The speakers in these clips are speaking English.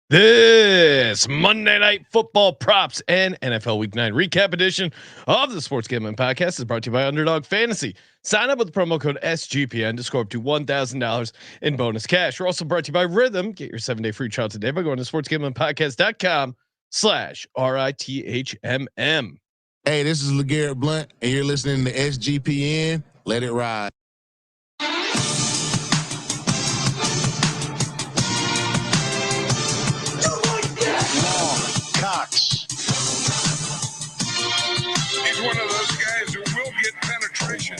This Monday Night Football props and NFL Week 9 recap edition of the Sports Gambling Podcast is brought to you by Underdog Fantasy. Sign up with the promo code SGPN to score up to $1,000 in bonus cash. We're also brought to you by Rhythm. Get your 7-day free trial today by going to sportsgamblingpodcast.com/RITHMM. Hey, this is LeGarrette Blunt, and you're listening to SGPN. Let it ride. He's one of those guys who will get penetration.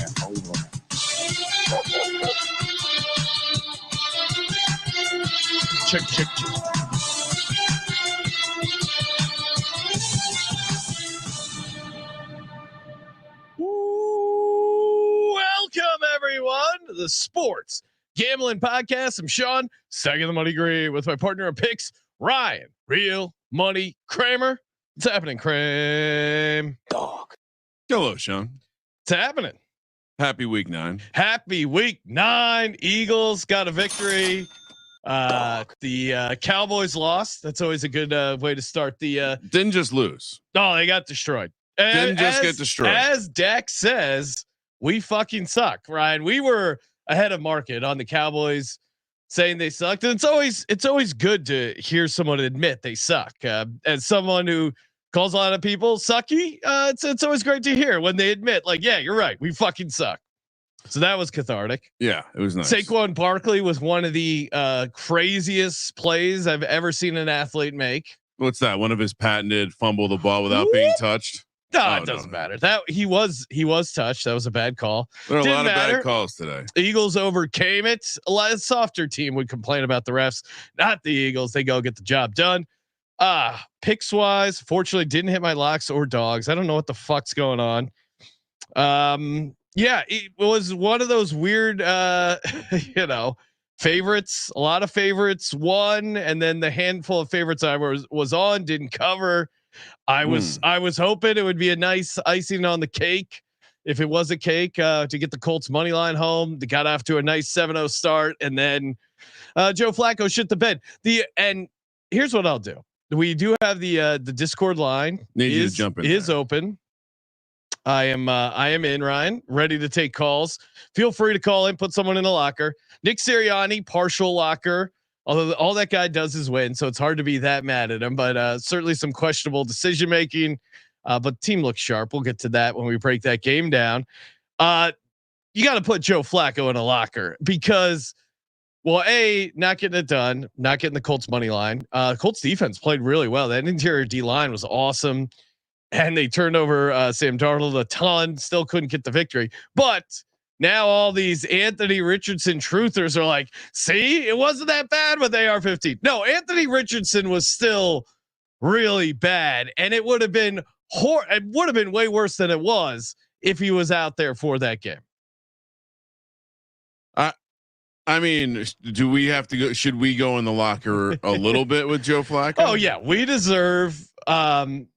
Check. Welcome everyone to the Sports Gambling Podcast. I'm Sean, stacking the money green with my partner in picks, Ryan, Real Money Kramer. What's happening, Kramer? Dog. Hello, Sean. What's happening? Happy week 9. Happy week 9. Eagles got a victory. The Cowboys lost. That's always a good way to start the. Didn't just lose. No, they got destroyed. Didn't just get destroyed. As Dak says, we fucking suck, Ryan. We were ahead of market on the Cowboys, saying they sucked. And it's always good to hear someone admit they suck. As someone who calls a lot of people sucky, it's always great to hear when they admit, like, yeah, you're right, we fucking suck. So that was cathartic. Yeah, it was nice. Saquon Barkley was one of the craziest plays I've ever seen an athlete make. What's that? One of his patented fumble the ball without being touched. No, it doesn't matter. That he was touched. That was a bad call. There are a lot of bad calls today. The Eagles overcame it. A lot of softer team would complain about the refs, not the Eagles. They go get the job done. Picks wise, fortunately didn't hit my locks or dogs. I don't know what the fuck's going on. Yeah, it was one of those weird, favorites. A lot of favorites won, and then the handful of favorites I was on didn't cover. I was hoping it would be a nice icing on the cake. If it was a cake, to get the Colts money line home, they got off to a nice 7-0 start, and then Joe Flacco shit the bed. And here's what I'll do. We do have the Discord line is open. I am in, Ryan, ready to take calls. Feel free to call in, put someone in a locker. Nick Sirianni, partial locker. Although all that guy does is win, so it's hard to be that mad at him. But certainly some questionable decision making. But team looks sharp. We'll get to that when we break that game down. You got to put Joe Flacco in a locker because, well, not getting it done, not getting the Colts money line. Colts defense played really well. That interior D line was awesome, and they turned over Sam Darnold a ton. Still couldn't get the victory, but. Now all these Anthony Richardson truthers are like, see, it wasn't that bad with AR-15. No, Anthony Richardson was still really bad, and it would have been it would have been way worse than it was if he was out there for that game. I mean, do we have to go? Should we go in the locker a little bit with Joe Flacco? Oh yeah, we deserve. Yeah, we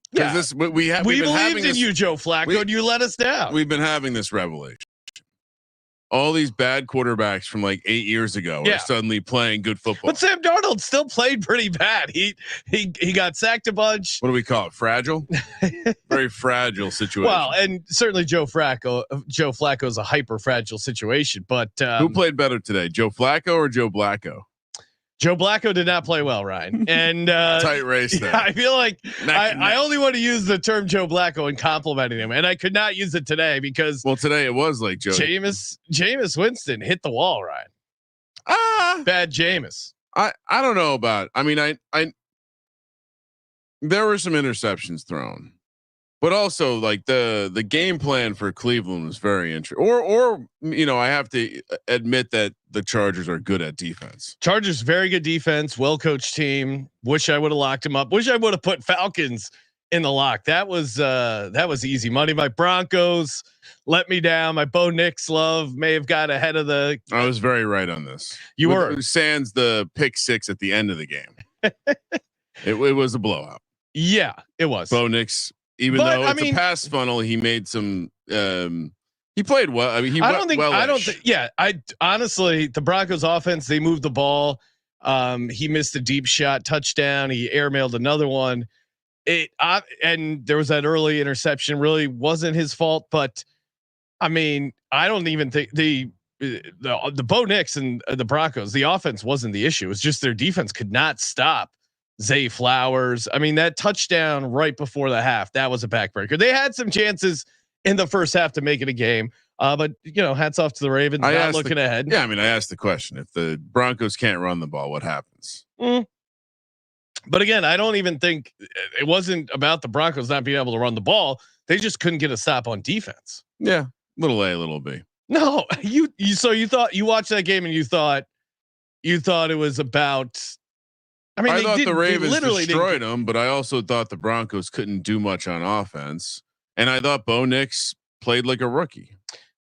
believed in you, Joe Flacco, and you let us down. We've been having this revelation. All these bad quarterbacks from like 8 years ago are suddenly playing good football. But Sam Darnold still played pretty bad. He got sacked a bunch. What do we call it? Fragile? Very fragile situation. Well, and certainly Joe Flacco is a hyper fragile situation. But who played better today, Joe Flacco or Joe Blacco? Joe Blacco did not play well, Ryan. And tight race there. I feel like I only want to use the term Joe Blacco in complimenting him, and I could not use it today because today it was like Jameis Winston hit the wall, Ryan. Bad Jameis. I don't know about. I mean, I there were some interceptions thrown, but also like the game plan for Cleveland was very interesting. Or I have to admit that the Chargers are good at defense. Chargers very good defense, well coached team. Wish I would have locked him up. Wish I would have put Falcons in the lock. That was easy money. My Broncos let me down. My Bo Nix love may have got ahead of the. I was very right on this. You were sans the pick 6 at the end of the game. it was a blowout. Yeah, it was. Bo Nix. Even though it's a pass funnel, he made some. He played well. I mean, I honestly, the Broncos offense, they moved the ball. He missed a deep shot touchdown. He airmailed another one. And there was that early interception. Really wasn't his fault, but I mean, I don't even think the Bo Nix and the Broncos, the offense wasn't the issue. It's just their defense could not stop Zay Flowers. I mean, that touchdown right before the half, that was a backbreaker. They had some chances in the first half to make it a game. But hats off to the Ravens not looking ahead. Yeah, I mean, I asked the question: if the Broncos can't run the ball, what happens? But again, I don't even think it wasn't about the Broncos not being able to run the ball. They just couldn't get a stop on defense. Yeah, little A, little B. No, so you thought you watched that game and you thought it was about. I mean, I thought the Ravens destroyed them, but I also thought the Broncos couldn't do much on offense, and I thought Bo Nix played like a rookie.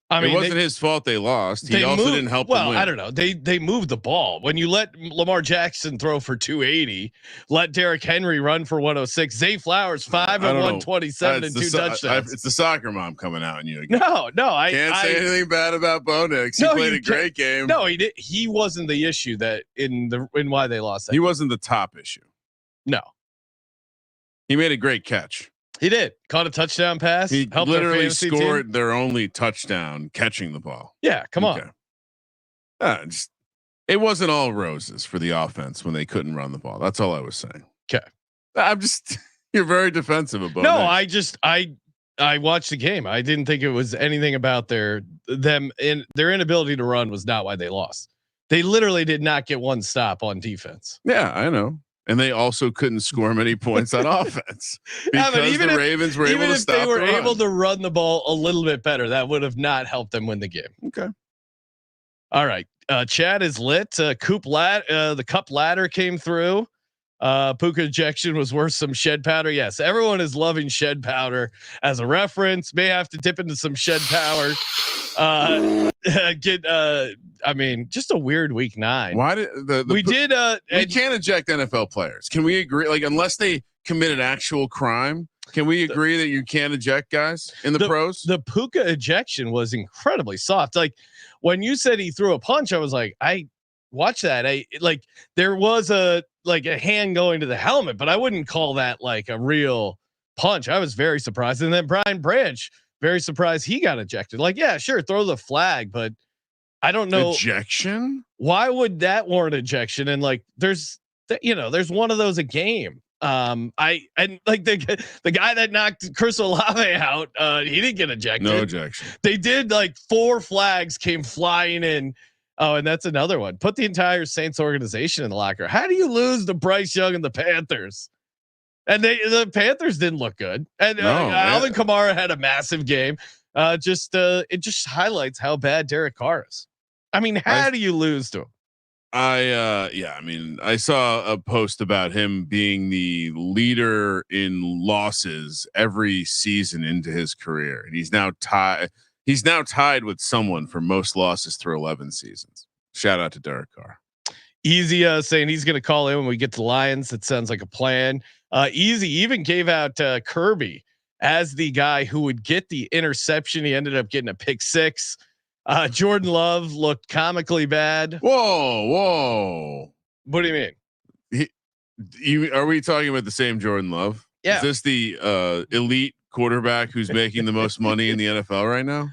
I mean, it wasn't his fault they lost. He also didn't help them win. I don't know. They moved the ball. When you let Lamar Jackson throw for 280, let Derrick Henry run for 106, Zay Flowers 5 of 127 and 2 touchdowns. It's the soccer mom coming out in you again. No, I can't say anything bad about Bo Nix. He played a great game. No, he did. He wasn't the issue that in why they lost. He wasn't the top issue. No, he made a great catch. He did. Caught a touchdown pass. He literally scored their only touchdown catching the ball. Yeah, come on. It wasn't all roses for the offense when they couldn't run the ball. That's all I was saying. Okay. You're very defensive about it. No, I watched the game. I didn't think it was anything about their inability to run was not why they lost. They literally did not get one stop on defense. Yeah, I know. And they also couldn't score many points on offense because the Ravens were able to stop. Even if they were able to run the ball a little bit better, that would have not helped them win the game. Okay. All right. Chad is lit. The cup ladder came through. Puka ejection was worth some shed powder. Yes, everyone is loving shed powder as a reference. May have to dip into some shed power. I mean, just a weird week 9. Why did we can't eject NFL players? Can we agree? Like, unless they commit an actual crime, can we agree that you can't eject guys in the pros? The Puka ejection was incredibly soft. Like when you said he threw a punch, I was like, I watched that. There was a hand going to the helmet, but I wouldn't call that like a real punch. I was very surprised. And then Brian Branch, very surprised he got ejected. Like, yeah, sure, throw the flag, but I don't know. Ejection? Why would that warrant ejection? And like, there's one of those a game. The guy that knocked Chris Olave out, he didn't get ejected. No ejection. They did 4 flags came flying in. Oh, and that's another one. Put the entire Saints organization in the locker. How do you lose to Bryce Young and the Panthers? And the Panthers didn't look good. And Alvin Kamara had a massive game. It just highlights how bad Derek Carr is. I mean, how do you lose to him? I mean, I saw a post about him being the leader in losses every season into his career, and he's now tied with someone for most losses through 11 seasons. Shout out to Derek Carr. Easy saying he's going to call in when we get to the Lions. It sounds like a plan. Easy even gave out Kirby as the guy who would get the interception. He ended up getting a pick 6. Jordan Love looked comically bad. Whoa. What do you mean? Are we talking about the same Jordan Love? Yeah. Is this the elite quarterback who's making the most money in the NFL right now?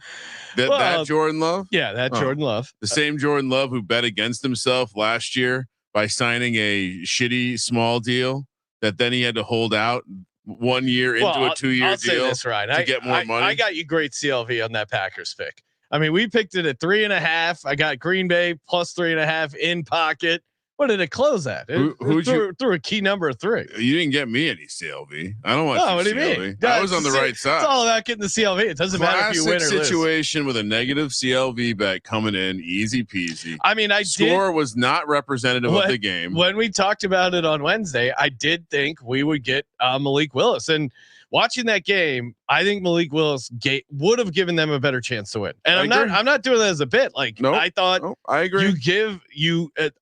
That Jordan Love? Yeah, Jordan Love. The same Jordan Love who bet against himself last year by signing a shitty small deal that then he had to hold out 1 year into a 2-year deal to get more money. I got you great CLV on that Packers pick. I mean, we picked it at 3.5. I got Green Bay plus 3.5 in pocket. What did it close at? Through a key number of 3. You didn't get me any CLV. I don't want. Oh, what do you mean? I was on the right side. It's all about getting the CLV. It doesn't matter if you win or lose. Situation with a negative CLV bet coming in, easy peasy. I mean, score was not representative of the game. When we talked about it on Wednesday, I did think we would get Malik Willis, and watching that game, I think Malik Willis would have given them a better chance to win. And I'm not doing that as a bit. I thought I agree. You give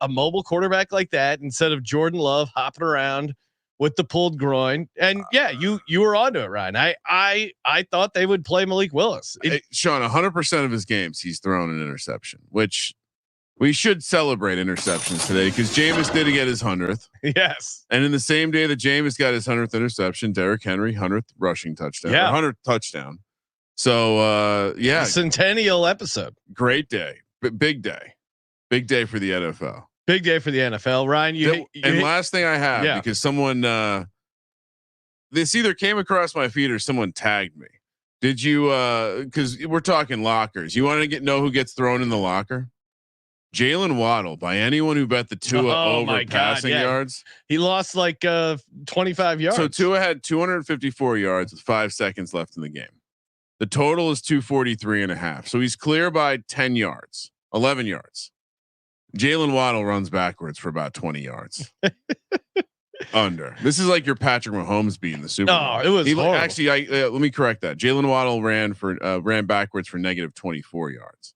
a mobile quarterback like that instead of Jordan Love hopping around with the pulled groin. And you were onto it, Ryan. I thought they would play Malik Willis. Sean, 100% of his games, he's thrown an interception, which We should celebrate interceptions today because Jameis did get his 100th. Yes. And in the same day that Jameis got his 100th interception, Derrick Henry 100th rushing touchdown. Yeah. 100th touchdown. So yeah, Centennial episode. Great day. Big day. Big day for the NFL. Big day for the NFL. Ryan, last thing I have, because someone this either came across my feed or someone tagged me. Did you because we're talking lockers. You want to know who gets thrown in the locker? Jalen Waddle, by anyone who bet the Tua over passing yards. He lost like 25 yards. So Tua had 254 yards with 5 seconds left in the game. The total is 243.5. So he's clear by 10 yards, 11 yards. Jalen Waddle runs backwards for about 20 yards. Under. This is like your Patrick Mahomes beating the Super Bowl. No, it was horrible. Actually, let me correct that. Jalen Waddle ran backwards for negative 24 yards.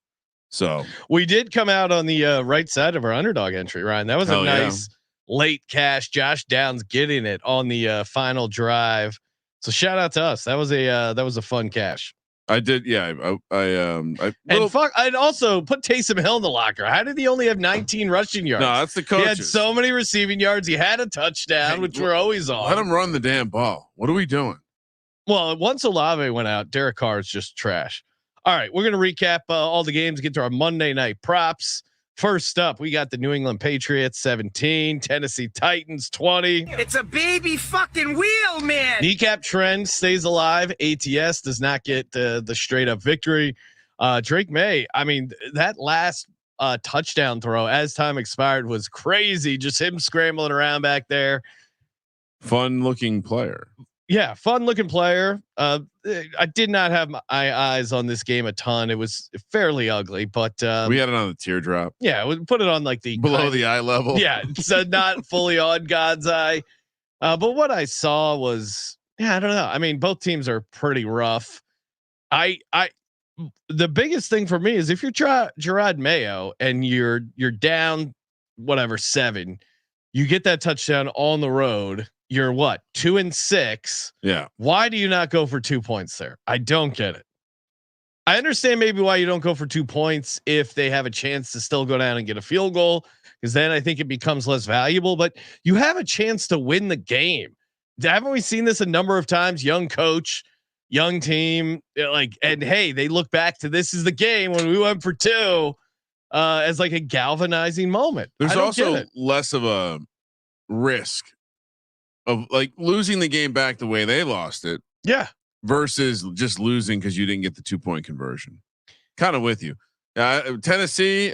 So we did come out on the right side of our underdog entry, Ryan. That was a nice late cash. Josh Downs getting it on the final drive. So shout out to us. That was a fun cash. I did. Yeah. I'd also put Taysom Hill in the locker. How did he only have 19 rushing yards? No, that's the coaches. He had so many receiving yards. He had a touchdown, which we're always on. Let him run the damn ball. What are we doing? Well, once Olave went out, Derek Carr is just trash. All right, we're going to recap all the games, get to our Monday night props. First up, we got the New England Patriots 17, Tennessee Titans 20. It's a baby fucking wheel, man. Kneecap trend stays alive. ATS does not get the straight up victory. Drake May, I mean, that last touchdown throw as time expired was crazy. Just him scrambling around back there. Fun looking player. Yeah, fun looking player. I did not have my eyes on this game a ton. It was fairly ugly, but we had it on the teardrop. Yeah, we put it on like the below the eye level. Yeah, so not fully on God's eye. But what I saw was, I don't know. I mean, both teams are pretty rough. The biggest thing for me is if you're Gerard Mayo and you're down, whatever 7, you get that touchdown on the road. You're what 2-6. Yeah. Why do you not go for 2 points there? I don't get it. I understand maybe why you don't go for 2 points if they have a chance to still go down and get a field goal, because then I think it becomes less valuable, but you have a chance to win the game. Haven't we seen this a number of times? Young coach, young team, and hey, they look back to this is the game when we went for 2 as like a galvanizing moment. There's also less of a risk of like losing the game back the way they lost it. Yeah. Versus just losing because you didn't get the 2-point conversion. Kind of with you. Tennessee.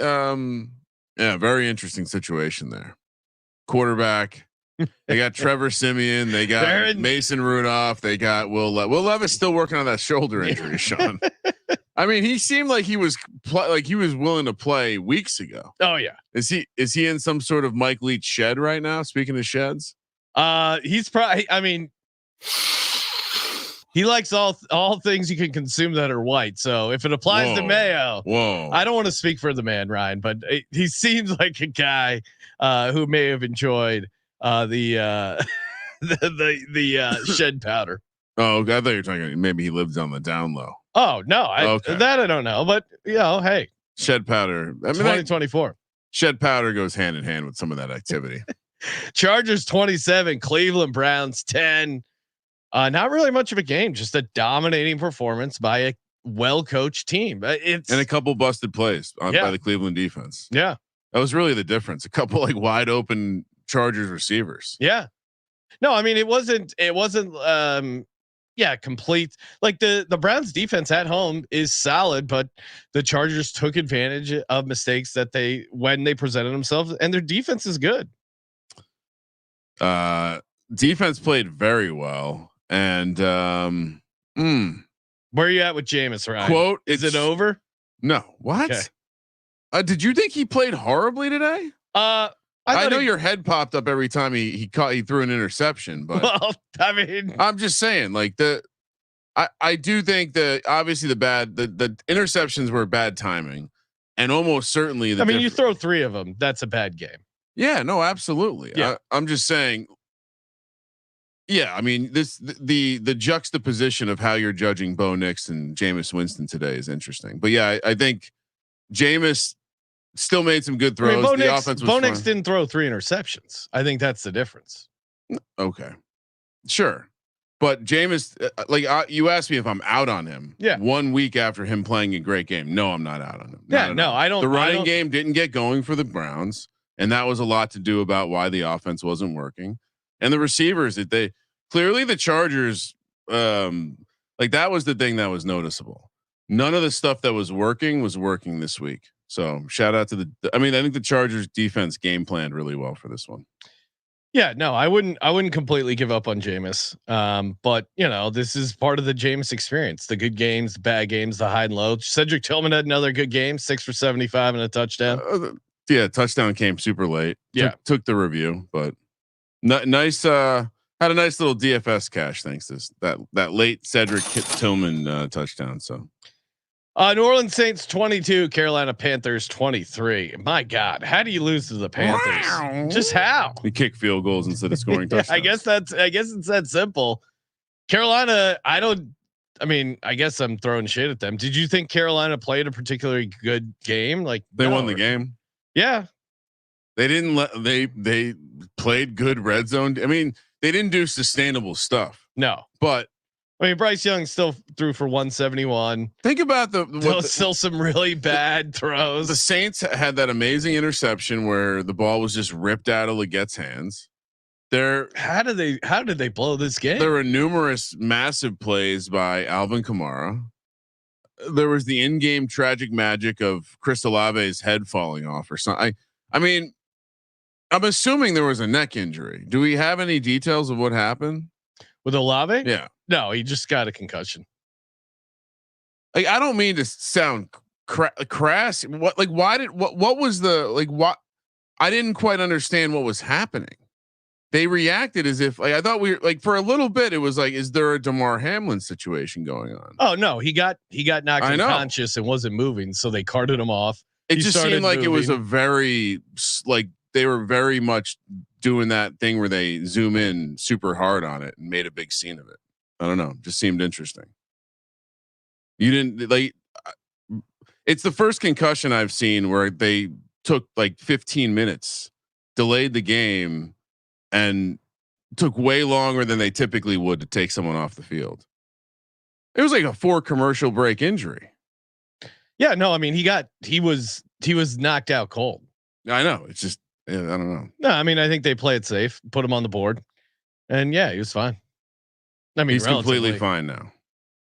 Very interesting situation there. Quarterback. They got Trevor Siemian. They got Mason Rudolph. They got Will Levis still working on that shoulder injury, Sean. I mean, he seemed like he was willing to play weeks ago. Oh yeah. Is he in some sort of Mike Leach shed right now? Speaking of sheds. He's probably, I mean, he likes all things you can consume that are white. So if it applies to Mayo, I don't want to speak for the man, Ryan, but he seems like a guy who may have enjoyed the shed powder. Oh, I thought you were talking. Maybe he lives on the down low. Oh no, that I don't know, but hey, shed powder. I mean, 2024. Shed powder goes hand in hand with some of that activity. Chargers 27, Cleveland Browns 10. Not really much of a game, just a dominating performance by a well-coached team. And a couple busted plays by the Cleveland defense. Yeah, that was really the difference. A couple like wide open Chargers receivers. Yeah, no, I mean it wasn't. Complete. Like the Browns defense at home is solid, but the Chargers took advantage of mistakes that when they presented themselves, and their defense is good. Defense played very well, and where are you at with Jameis, Ryan? Quote: Is it over? No. What? Okay. Did you think he played horribly today? I know your head popped up every time he threw an interception, but well, I mean, I'm just saying, like I do think that obviously the interceptions were bad timing, and almost certainly you throw 3 of them, that's a bad game. Yeah, no, absolutely. Yeah. I'm just saying. Yeah, I mean the juxtaposition of how you're judging Bo Nix and Jameis Winston today is interesting. But yeah, I think Jameis still made some good I mean, throws. Bo The Nix, offense was Bo Nix fine. didn't throw 3 interceptions. I think that's the difference. Okay, sure. But Jameis, you asked me if I'm out on him. Yeah. 1 week after him playing a great game. No, I'm not out on him. Yeah, no, I don't. The running game didn't get going for the Browns, and that was a lot to do about why the offense wasn't working. And the receivers, the Chargers, that was the thing that was noticeable. None of the stuff that was working this week. So shout out to I think the Chargers defense game planned really well for this one. Yeah, no, I wouldn't completely give up on Jameis. But this is part of the Jameis experience, the good games, the bad games, the high and low. Cedric Tillman had another good game, 6 for 75 and a touchdown. Touchdown came super late. Yeah. Took the review, but nice, had a nice little DFS cash. Thanks to that late Cedric Tillman touchdown. So New Orleans Saints 22, Carolina Panthers 23. My God, how do you lose to the Panthers? Wow. Just how? We kick field goals instead of scoring touchdowns. I guess it's that simple. Carolina, I guess I'm throwing shade at them. Did you think Carolina played a particularly good game? Like they won the game. Yeah. They didn't they played good red zone. I mean, they didn't do sustainable stuff. No, but Bryce Young still threw for 171. Think about still some really bad throws. The Saints had that amazing interception where the ball was just ripped out of Leggette's hands. How did they blow this game? There were numerous massive plays by Alvin Kamara. There was the in-game tragic magic of Chris Olave's head falling off or something. I'm assuming there was a neck injury. Do we have any details of what happened with Olave? Yeah. No, he just got a concussion. I don't mean to sound crass. What was the I didn't quite understand what was happening. They reacted as if I thought we were for a little bit. It was is there a DeMar Hamlin situation going on? Oh no, he got knocked unconscious and wasn't moving, so they carted him off. It just seemed like moving. It was a very they were very much doing that thing where they zoom in super hard on it and made a big scene of it. I don't know. Just seemed interesting. You didn't it's the first concussion I've seen where they took 15 minutes, delayed the game, and took way longer than they typically would to take someone off the field. It was like a 4 commercial break injury. Yeah, no, I mean he was knocked out cold. I know. It's just I don't know. No, I mean I think they play it safe, put him on the board, and yeah, he was fine. I mean, he's completely fine now.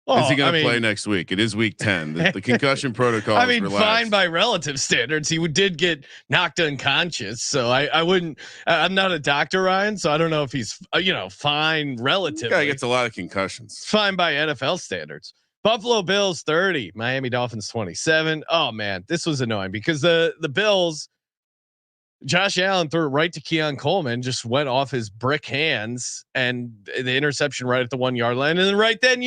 Oh, is he going to play next week? It is week 10. The concussion protocol. I mean, fine by relative standards. He did get knocked unconscious, so I wouldn't. I'm not a doctor, Ryan, so I don't know if he's fine relatively. Guy gets a lot of concussions. Fine by NFL standards. Buffalo Bills 30, Miami Dolphins 27. Oh man, this was annoying because the Bills. Josh Allen threw it right to Keon Coleman, just went off his brick hands, and the interception right at the 1 yard line. And then right then,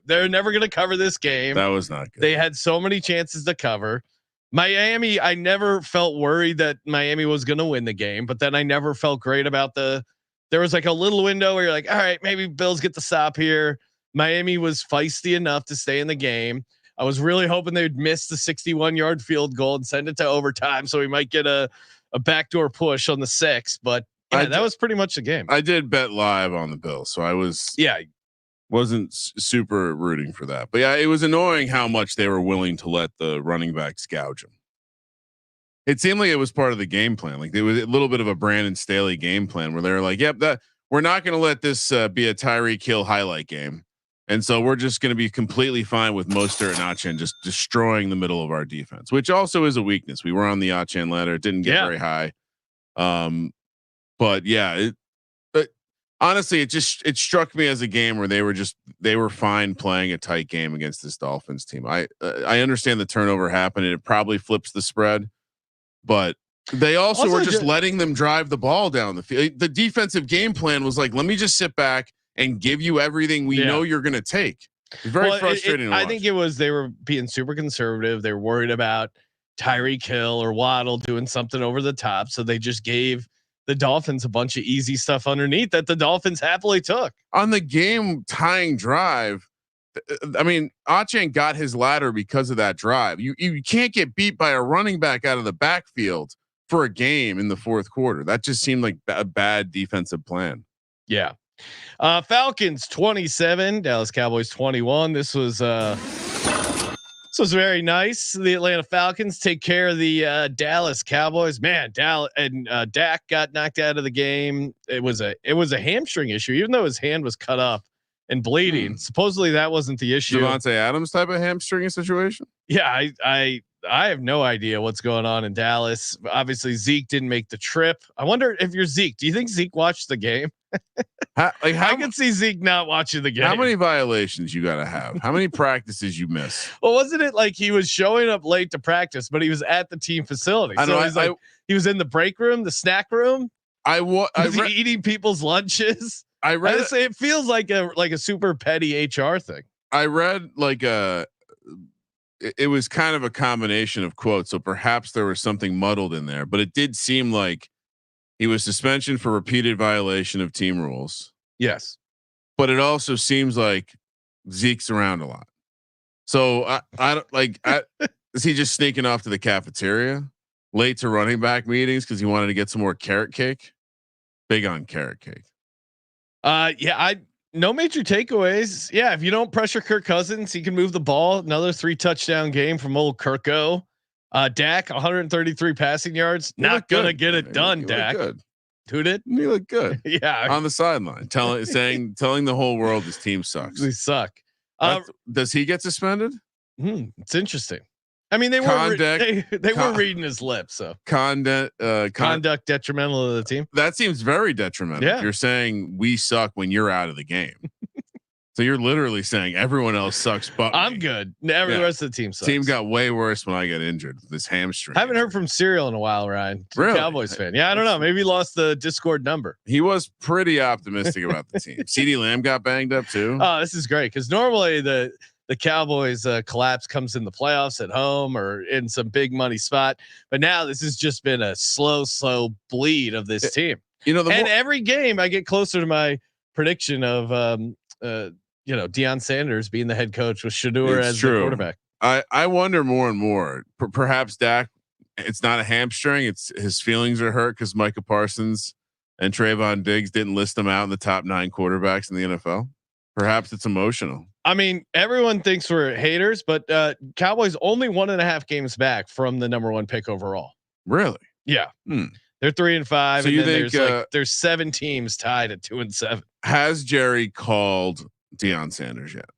they're never going to cover this game. That was not good. They had so many chances to cover. Miami, I never felt worried that Miami was going to win the game, but then I never felt great about there was a little window where you're like, all right, maybe Bills get the stop here. Miami was feisty enough to stay in the game. I was really hoping they'd miss the 61-yard field goal and send it to overtime, so we might get a backdoor push on the 6th, but that was pretty much the game. I did bet live on the Bills, so I wasn't super rooting for that. But yeah, it was annoying how much they were willing to let the running backs gouge them. It seemed like it was part of the game plan. There was a little bit of a Brandon Staley game plan where they're like, "Yep, we're not going to let this be a Tyreek Hill highlight game." And so we're just going to be completely fine with Mostert and Achane just destroying the middle of our defense, which also is a weakness. We were on the Achane ladder. It didn't get very high. But yeah, honestly, it struck me as a game where they were fine playing a tight game against this Dolphins team. I understand the turnover happened and it probably flips the spread, but they also were just letting them drive the ball down the field. The defensive game plan was let me just sit back and give you everything we know you're going to take. It's very frustrating. I think they were being super conservative. They were worried about Tyreek Hill or Waddle doing something over the top. So they just gave the Dolphins a bunch of easy stuff underneath that the Dolphins happily took. On the game tying drive, I mean, Achane got his ladder because of that drive. You can't get beat by a running back out of the backfield for a game in the fourth quarter. That just seemed like a bad defensive plan. Yeah. Falcons 27, Dallas Cowboys 21. This was very nice. The Atlanta Falcons take care of the Dallas Cowboys. Man, Dallas and Dak got knocked out of the game. It was a hamstring issue, even though his hand was cut up and bleeding. Supposedly that wasn't the issue. Devontae Adams type of hamstring situation. Yeah, I have no idea what's going on in Dallas. Obviously Zeke didn't make the trip. I wonder if you're Zeke. Do you think Zeke watched the game? How I can see Zeke not watching the game. How many violations you got to have? How many practices you miss? Well, wasn't it like he was showing up late to practice, but he was at the team facility? I know. He was in the break room, the snack room. Was he eating people's lunches? I read. Say it feels like a super petty HR thing. I read it was kind of a combination of quotes, so perhaps there was something muddled in there, but it did seem like he was suspension for repeated violation of team rules. Yes, but it also seems like Zeke's around a lot. So I don't like. Is he just sneaking off to the cafeteria late to running back meetings because he wanted to get some more carrot cake? Big on carrot cake. No major takeaways. Yeah, if you don't pressure Kirk Cousins, he can move the ball. Another 3 touchdown game from old Kirko. Dak 133 passing yards. Not gonna get it done. Dak. Good. Who did? You look good. Yeah, on the sideline, telling the whole world his team sucks. They suck. Does he get suspended? It's interesting. I mean, they were reading his lips. So conduct detrimental to the team. That seems very detrimental. Yeah. You're saying we suck when you're out of the game. So you're literally saying everyone else sucks, but I'm me. Good. Every rest of the team sucks. Team got way worse when I get injured. This hamstring. Haven't heard from Serial in a while, Ryan. Really? Cowboys fan. Yeah, I don't know. Maybe he lost the Discord number. He was pretty optimistic about the team. CeeDee Lamb got banged up too. Oh, this is great because normally the Cowboys collapse comes in the playoffs at home or in some big money spot, but now this has just been a slow bleed of this team. Every game I get closer to my prediction of Deion Sanders being the head coach with Shador as the quarterback. I wonder more and more. Perhaps Dak, it's not a hamstring. It's his feelings are hurt because Micah Parsons and Trayvon Diggs didn't list them out in the top 9 quarterbacks in the NFL. Perhaps it's emotional. I mean, everyone thinks we're haters, but Cowboys only 1.5 games back from the number 1 pick overall. Really? Yeah. They're 3-5. So and you then think there's 7 teams tied at 2-7. Has Jerry called Deion Sanders yet?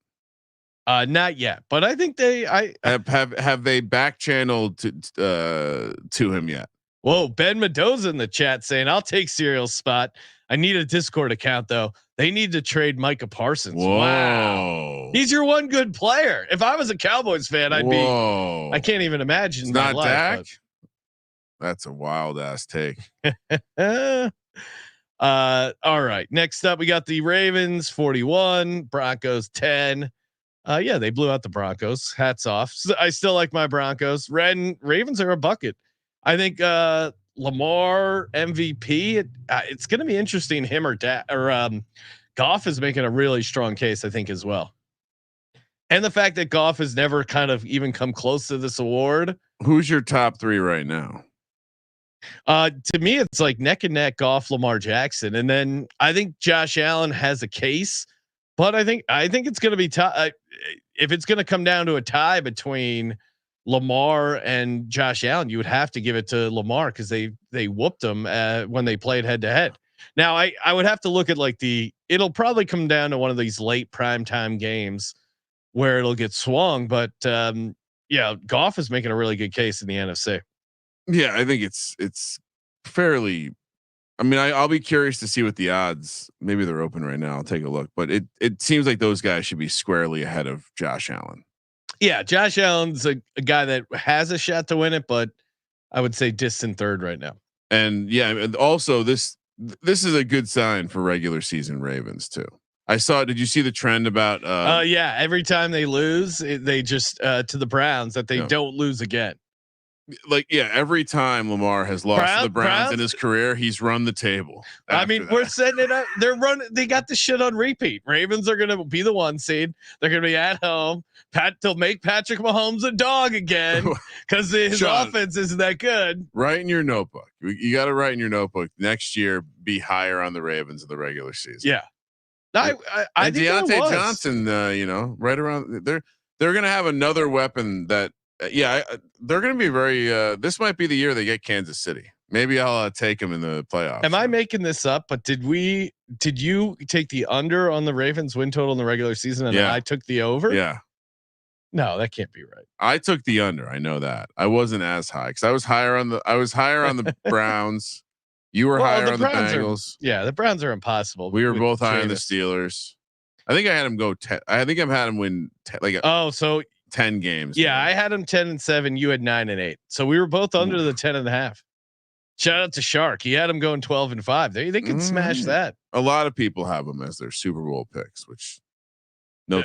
Not yet, but I think have they back channeled to him yet? Whoa, Ben Mendoza in the chat saying, "I'll take Serial's spot. I need a Discord account though. They need to trade Micah Parsons." Whoa. Wow, he's your one good player. If I was a Cowboys fan, I'd be. I can't even imagine. It's not Dak. That's a wild ass take. All right. Next up, we got the Ravens 41, Broncos 10. Yeah, they blew out the Broncos. Hats off. I still like my Broncos. Ravens are a bucket. I think Lamar MVP. It's going to be interesting. Him or Goff is making a really strong case, I think, as well. And the fact that Goff has never kind of even come close to this award. Who's your top 3 right now? To me, it's like neck and neck Goff, Lamar Jackson, and then I think Josh Allen has a case, but I think it's going to be if it's going to come down to a tie between Lamar and Josh Allen, you would have to give it to Lamar because they whooped him when they played head to head. Now I would have to look at it'll probably come down to one of these late primetime games where it'll get swung, but Goff is making a really good case in the NFC. Yeah, I think it's fairly. I mean, I'll be curious to see what the odds. Maybe they're open right now. I'll take a look, but it seems like those guys should be squarely ahead of Josh Allen. Yeah, Josh Allen's a guy that has a shot to win it, but I would say distant third right now. And and also this is a good sign for regular season Ravens too. Did you see the trend about? Every time they lose, they just to the Browns that they don't lose again. like, yeah, every time Lamar has lost to the Browns in his career, he's run the table. I mean, we're setting it up. They got the shit on repeat. Ravens are going to be the 1 seed. They're going to be at home. They'll make Patrick Mahomes a dog again because his offense isn't that good. Write in your notebook. You got to write in your notebook next year. Be higher on the Ravens in the regular season. Yeah, I think Deontay Johnson. Right around they're going to have another weapon that. They're going to be very. This might be the year they get Kansas City. Maybe I'll take them in the playoffs. Am I making this up? But did you take the under on the Ravens win total in the regular season, and I took the over? Yeah. No, that can't be right. I took the under. I know that. I wasn't as high because I was higher on the Browns. You were higher on the Bengals. The Browns are impossible. We were both high on the Steelers. I think I had them go 10. I think I've had them win 10 games. Yeah, I had them 10-7. You had 9-8. So we were both under the 10.5. Shout out to Shark. He had them going 12-5. They can smash that. A lot of people have them as their Super Bowl picks, which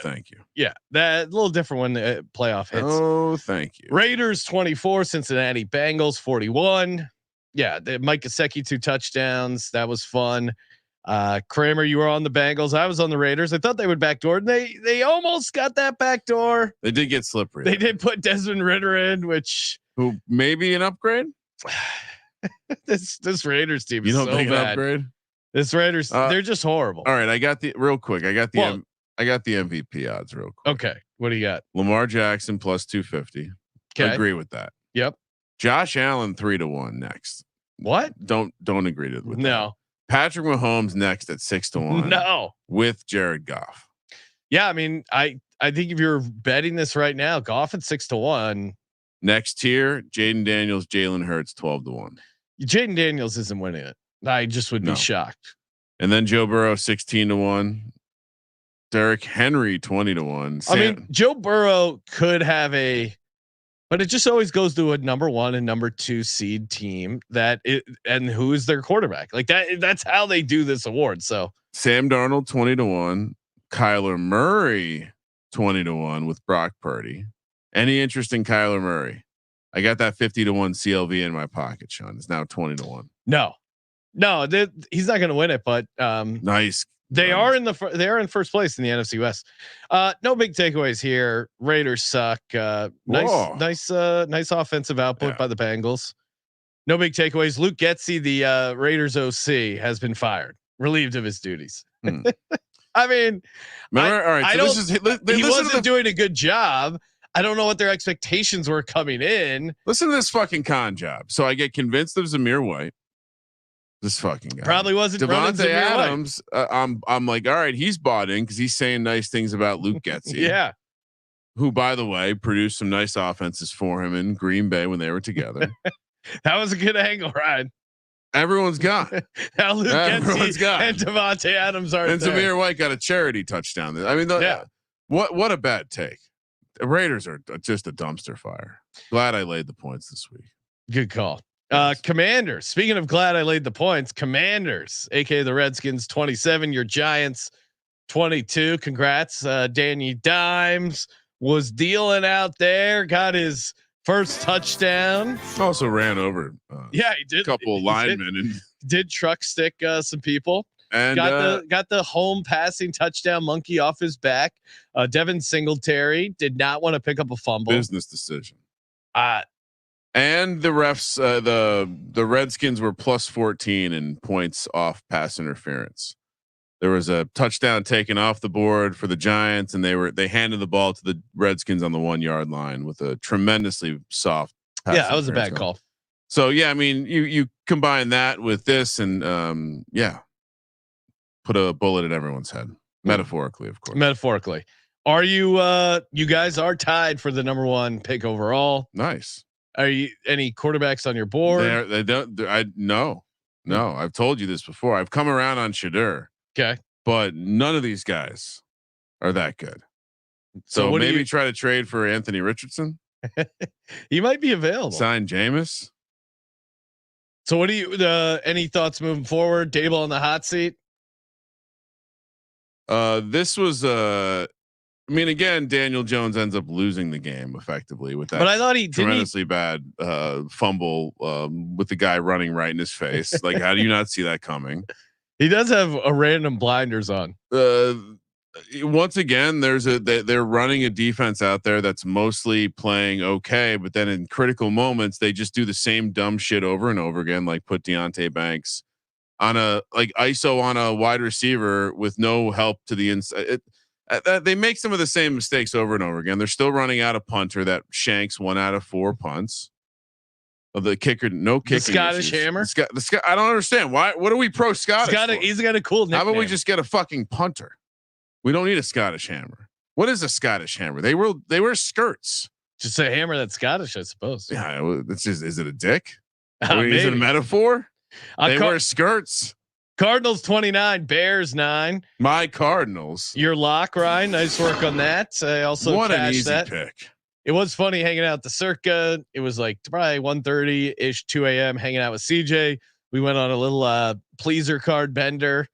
thank you. Yeah, that little different when the playoff hits. Oh, thank you. Raiders 24, Cincinnati Bengals 41. Yeah, Mike Gesicki 2 touchdowns. That was fun. Kramer, you were on the Bengals. I was on the Raiders. I thought they would backdoor. They almost got that backdoor. They did get slippery. They did put Desmond Ridder in, who may be an upgrade. this Raiders team is you don't so think bad. An upgrade? This Raiders, they're just horrible. All right, I got the MVP odds real quick. Okay, what do you got? Lamar Jackson plus 250. Okay. I agree with that. Yep. Josh Allen 3-1 next. What? Don't agree with no. That. Patrick Mahomes next at 6-1. No. With Jared Goff. Yeah, I mean, I think if you're betting this right now, Goff at 6-1. Next tier, Jaden Daniels, Jalen Hurts 12-1. Jaden Daniels isn't winning it. I just would be shocked. And then Joe Burrow 16-1. Derrick Henry 20-1. I mean, Joe Burrow could have but it just always goes to a number 1 and number 2 seed team and who is their quarterback? Like that. That's how they do this award. So Sam Darnold 20-1, Kyler Murray 20-1 with Brock Purdy. Any interest in Kyler Murray? I got that 50-1 CLV in my pocket, Sean. It's now 20-1. No, he's not going to win it, but nice. They are in first place in the NFC West. No big takeaways here. Raiders suck. Nice offensive output by the Bengals. No big takeaways. Luke Getsy, the Raiders OC, has been fired, relieved of his duties. I mean, he wasn't doing a good job. I don't know what their expectations were coming in. Listen to this fucking con job. So I get convinced of Zamir White. This fucking guy probably wasn't Devontae Adams. I'm like, all right, he's bought in because he's saying nice things about Luke Getsy. Yeah. Who, by the way, produced some nice offenses for him in Green Bay when they were together. That was a good angle, Ryan. Everyone's gone. Now Luke Getsy and Devontae Adams are. And Zamir White got a charity touchdown. I mean, what a bad take. The Raiders are just a dumpster fire. Glad I laid the points this week. Good call. Commanders. Speaking of glad I laid the points, Commanders, aka the Redskins, 27. Your Giants, 22. Congrats, Danny Dimes was dealing out there. Got his first touchdown. Also ran over. He did. A couple of linemen and did truck stick some people. And got the home passing touchdown monkey off his back. Devin Singletary did not want to pick up a fumble. Business decision. And the refs, the Redskins were plus 14 in points off pass interference. There was a touchdown taken off the board for the Giants, and they handed the ball to the Redskins on the 1 yard line with a tremendously soft. That was a bad call. So yeah, I mean, you combine that with this, and put a bullet in everyone's head, metaphorically, of course. Metaphorically, are you? You guys are tied for the number 1 pick overall. Nice. Are you any quarterbacks on your board? They don't. No. I've told you this before. I've come around on Shadur. Okay, but none of these guys are that good. So maybe try to trade for Anthony Richardson. He might be available. Sign Jameis. So what do you? Any thoughts moving forward? Dable on the hot seat. This was I mean, again, Daniel Jones ends up losing the game effectively with that. But I thought he tremendously bad fumble with the guy running right in his face. Like, how do you not see that coming? He does have a random blinders on. Once again, they're running a defense out there that's mostly playing okay, but then in critical moments they just do the same dumb shit over and over again, like put Deonte Banks on a ISO on a wide receiver with no help to the inside. They make some of the same mistakes over and over again. They're still running out a punter that shanks 1 out of 4 punts. The kicker, no kicking. The Scottish hammer. I don't understand why. What are we pro Scottish? He's got a cool nickname. How about we just get a fucking punter? We don't need a Scottish hammer. What is a Scottish hammer? They wear skirts. Just a hammer that's Scottish, I suppose. Yeah, it's just. Is it a dick? Is it a metaphor? They wear skirts. Cardinals 29, Bears 9. My Cardinals. Your lock, Ryan. Nice work on that. I also what an easy that. pick. It was funny hanging out at the Circa. It was like probably 1:30 ish, 2 a.m. hanging out with CJ. We went on a little pleaser card bender.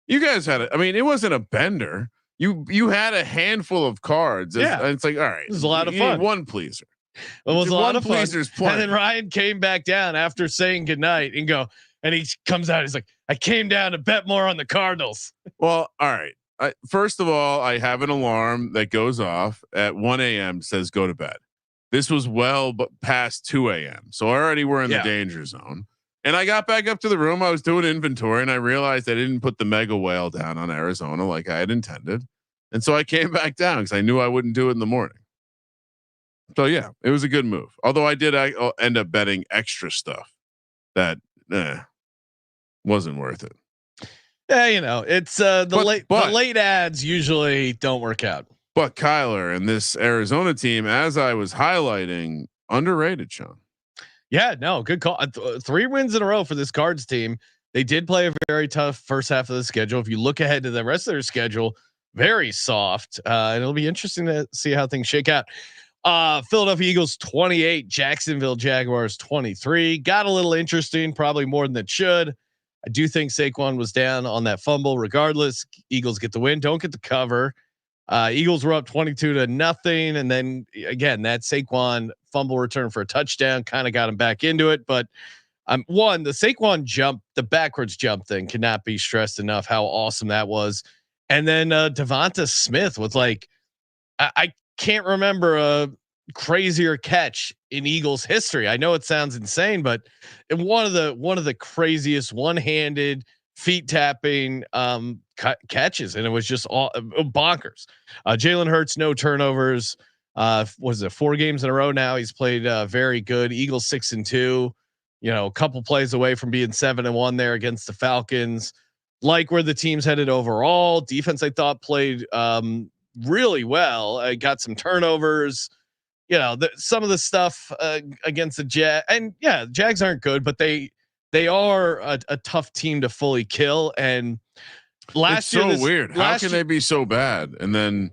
You guys had I mean, it wasn't a bender. You had a handful of cards. Yeah, and it's like, all right, it was a lot of fun. One pleaser. It was a lot of fun. Plenty. And then Ryan came back down after saying goodnight and he comes out. He's like, I came down to bet more on the Cardinals. Well, all right. First of all, I have an alarm that goes off at 1 a.m. says go to bed. This was but past 2 a.m. So already we're in the danger zone. And I got back up to the room. I was doing inventory and I realized I didn't put the mega whale down on Arizona like I had intended. And so I came back down because I knew I wouldn't do it in the morning. So yeah, it was a good move. Although I did end up betting extra stuff that wasn't worth it. Yeah, it's the late ads usually don't work out. But Kyler and this Arizona team, as I was highlighting, underrated, Sean. Yeah, no, good call. 3 wins in a row for this Cards team. They did play a very tough first half of the schedule. If you look ahead to the rest of their schedule, very soft. And it'll be interesting to see how things shake out. Philadelphia Eagles 28, Jacksonville Jaguars 23. Got a little interesting, probably more than it should. I do think Saquon was down on that fumble. Regardless, Eagles get the win. Don't get the cover. Eagles were up 22-0, and then again that Saquon fumble return for a touchdown kind of got him back into it. But the Saquon jump, the backwards jump thing, cannot be stressed enough how awesome that was. And then Devonta Smith with I can't remember a crazier catch in Eagles history. I know it sounds insane, but one of the craziest one-handed feet tapping catches, and it was just all bonkers. Jalen Hurts, no turnovers. Was it 4 games in a row now? He's played very good. Eagles 6-2. A couple plays away from being 7-1 there against the Falcons. Like where the team's headed overall. Defense I thought played really well. I got some turnovers. Some of the stuff against the Jags, and Jags aren't good, but they are a tough team to fully kill. And last year, so weird. How can they be so bad and then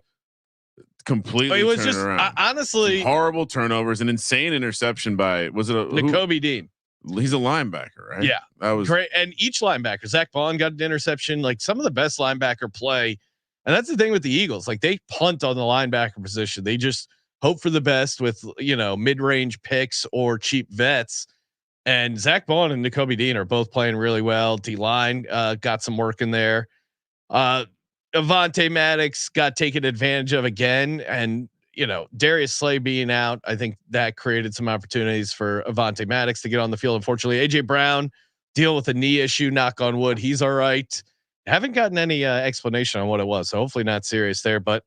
completely it was turn just around? Honestly, some horrible turnovers, an insane interception by Nakobe Dean. He's a linebacker, right? Yeah, that was great. And each linebacker, Zach Bond got an interception. Like some of the best linebacker play, and that's the thing with the Eagles. Like they punt on the linebacker position. They just hope for the best with mid-range picks or cheap vets. And Zach Bond and Nakobe Dean are both playing really well. D-line got some work in there. Avonte Maddox got taken advantage of again, and Darius Slay being out, I think that created some opportunities for Avonte Maddox to get on the field. Unfortunately, AJ Brown deal with a knee issue. Knock on wood, he's all right. Haven't gotten any explanation on what it was, so hopefully not serious there. But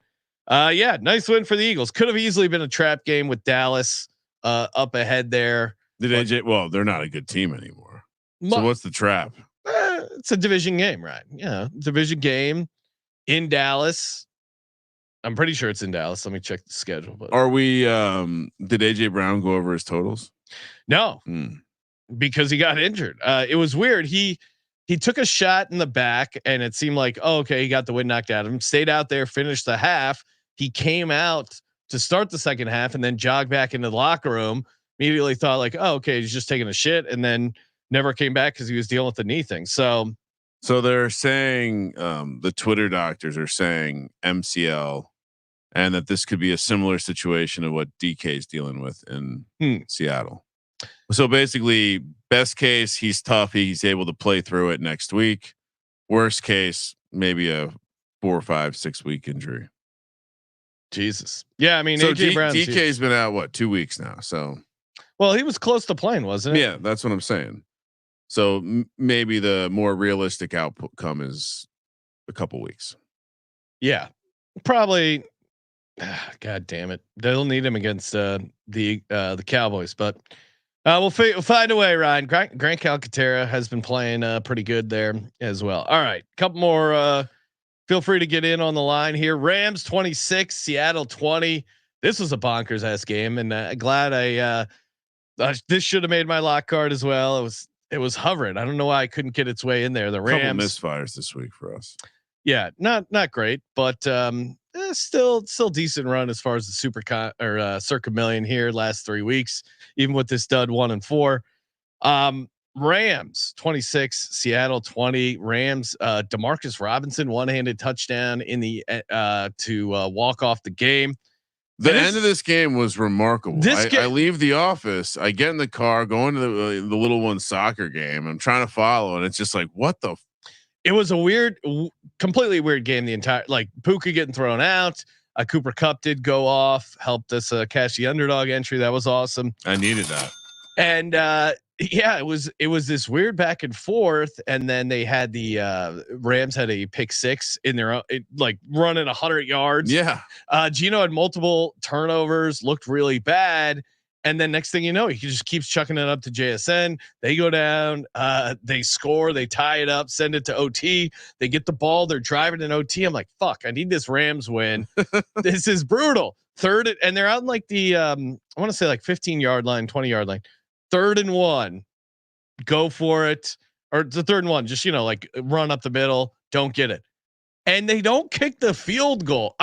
nice win for the Eagles. Could have easily been a trap game with Dallas up ahead there. Well, they're not a good team anymore. So what's the trap? It's a division game, right? Yeah, division game in Dallas. I'm pretty sure it's in Dallas. Let me check the schedule. But are we? Did AJ Brown go over his totals? No, because he got injured. It was weird. He took a shot in the back, and it seemed like, okay, he got the wind knocked out of him. Stayed out there, finished the half. He came out to start the second half, and then jogged back into the locker room. Immediately thought like, oh, okay, he's just taking a shit, and then never came back because he was dealing with the knee thing. So they're saying the Twitter doctors are saying MCL and that this could be a similar situation of what DK is dealing with in Seattle. So basically, best case, he's tough. He's able to play through it next week. Worst case, maybe a 4 or 5, 6 week injury. Jesus. Yeah. I mean, so AJ Brown. DK's been out, what, 2 weeks now. So, well, he was close to playing, wasn't it? Yeah, that's what I'm saying. So maybe the more realistic outcome is a couple weeks. Yeah, probably. God damn it. They'll need him against the Cowboys, but we'll find a way, Ryan. Grant Calcaterra has been playing pretty good there as well. All right. Couple more, feel free to get in on the line here. Rams 26, Seattle 20. This was a bonkers ass game, and glad this should have made my lock card as well. It was hovering. I don't know why I couldn't get its way in there. The Rams misfires this week for us. Yeah, not great, but still decent run as far as the circa million here last 3 weeks, even with this dud 1-4. Rams 26, Seattle 20. Rams, Demarcus Robinson one-handed touchdown in the to walk off the game. The end of this game was remarkable. I leave the office, I get in the car, going to the little one's soccer game. I'm trying to follow, and it's just like, what the. It was a completely weird game. The entire, like, Puka getting thrown out. Cooper Kupp did go off, helped us cash the underdog entry. That was awesome. I needed that. And yeah, it was this weird back and forth. And then they had the Rams had a pick six in their own, like running 100 yards. Yeah. Gino had multiple turnovers, looked really bad. And then next thing you know, he just keeps chucking it up to JSN. They go down, they score, they tie it up, send it to OT. They get the ball, they're driving in OT. I'm like, fuck, I need this Rams win. This is brutal. Third, and they're out in like the I want to say like 15-yard line, 20-yard line. 3rd and 1, go for it. Or the 3rd and 1, just, like run up the middle, don't get it. And they don't kick the field goal.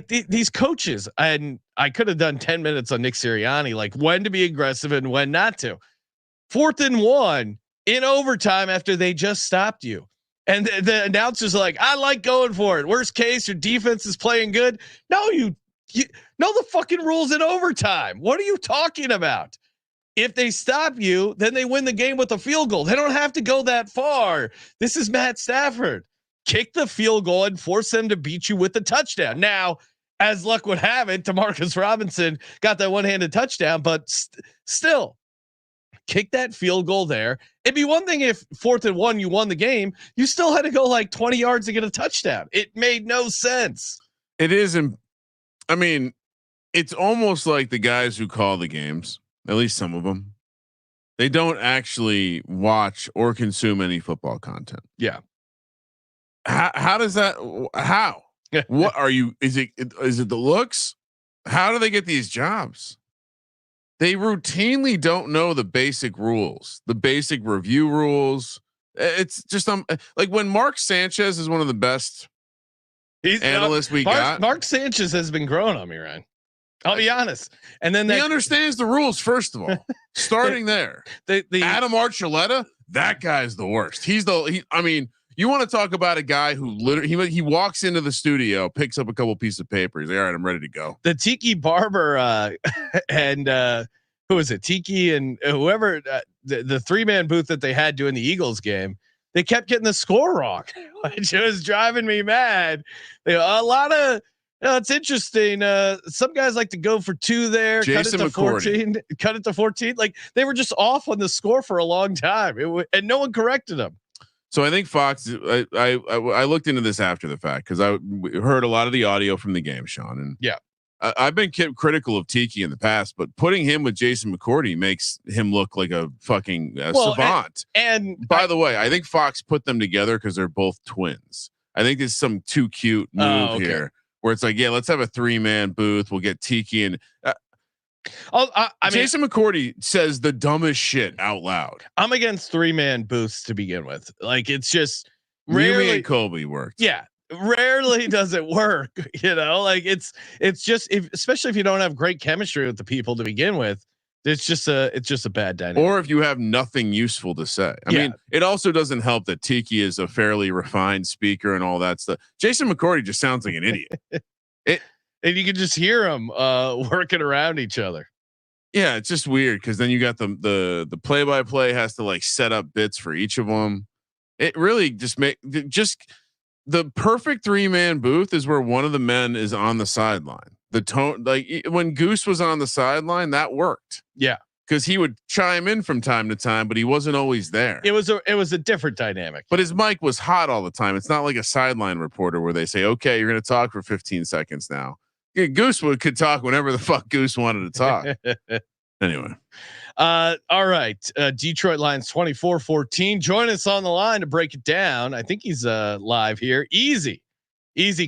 These coaches, and I could have done 10 minutes on Nick Sirianni, like when to be aggressive and when not to. 4th and 1 in overtime after they just stopped you. And the announcers are like, I like going for it. Worst case, your defense is playing good. No, you know the fucking rules in overtime. What are you talking about? If they stop you, then they win the game with a field goal. They don't have to go that far. This is Matt Stafford. Kick the field goal and force them to beat you with the touchdown. Now, as luck would have it, Demarcus Robinson got that one-handed touchdown, but still kick that field goal there. It'd be one thing if 4th and 1, you won the game. You still had to go like 20 yards to get a touchdown. It made no sense. It isn't. I mean, it's almost like the guys who call the games, at least some of them, they don't actually watch or consume any football content. Yeah. How does that? How? What are you? Is it the looks? How do they get these jobs? They routinely don't know the basic rules, the basic review rules. It's just like when Mark Sanchez is one of the best analysts we got. Mark Sanchez has been growing on me, Ryan. I'll be honest. And then he understands the rules. First of all, starting there, the Adam Archuleta, that guy's the worst. I mean. You want to talk about a guy who literally he walks into the studio, picks up a couple pieces of paper. He's like, all right, I'm ready to go. The Tiki Barber and who was it? Tiki and whoever the 3-man booth that they had doing the Eagles game, they kept getting the score wrong, which was driving me mad. A lot of it's interesting. Some guys like to go for 2 there, Jason cut it to 14. Like they were just off on the score for a long time, and no one corrected them. So I think Fox. I looked into this after the fact because I heard a lot of the audio from the game, Sean. And yeah, I've been critical of Tiki in the past, but putting him with Jason McCourty makes him look like a fucking savant. And by the way, I think Fox put them together because they're both twins. I think there's some too cute move here where it's like, yeah, let's have a 3-man booth. We'll get Tiki and. I mean, Jason McCourty says the dumbest shit out loud. I'm against 3-man booths to begin with. Like it's just rarely. And Kobe worked. Yeah, rarely does it work. Like it's just especially if you don't have great chemistry with the people to begin with. It's just a bad dynamic. Or if you have nothing useful to say. I mean, it also doesn't help that Tiki is a fairly refined speaker and all that stuff. Jason McCourty just sounds like an idiot. and you can just hear them working around each other. Yeah, it's just weird because then you got the play by play has to like set up bits for each of them. It really just the perfect 3-man booth is where one of the men is on the sideline. The tone, like when Goose was on the sideline, that worked. Yeah, because he would chime in from time to time, but he wasn't always there. It was a different dynamic. But his mic was hot all the time. It's not like a sideline reporter where they say, "Okay, you're going to talk for 15 seconds now." Yeah, Goose could talk whenever the fuck Goose wanted to talk. Anyway. All right. Detroit Lions 24-14. Join us on the line to break it down. I think he's live here. Easy.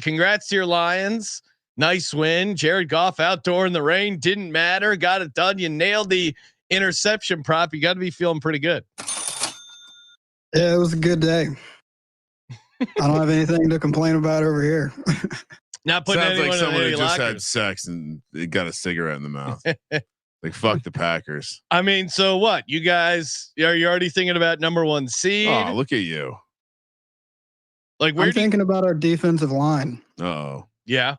Congrats to your Lions. Nice win. Jared Goff outdoor in the rain. Didn't matter. Got it done. You nailed the interception prop. You got to be feeling pretty good. Yeah, it was a good day. I don't have anything to complain about over here. Not putting Sounds anyone like someone in who any just lockers. had sex and they got a cigarette in the mouth. Like fuck the Packers. I mean, so what? You guys are you already thinking about number 1 seed? Oh, look at you. Like we're thinking about our defensive line. Oh, yeah.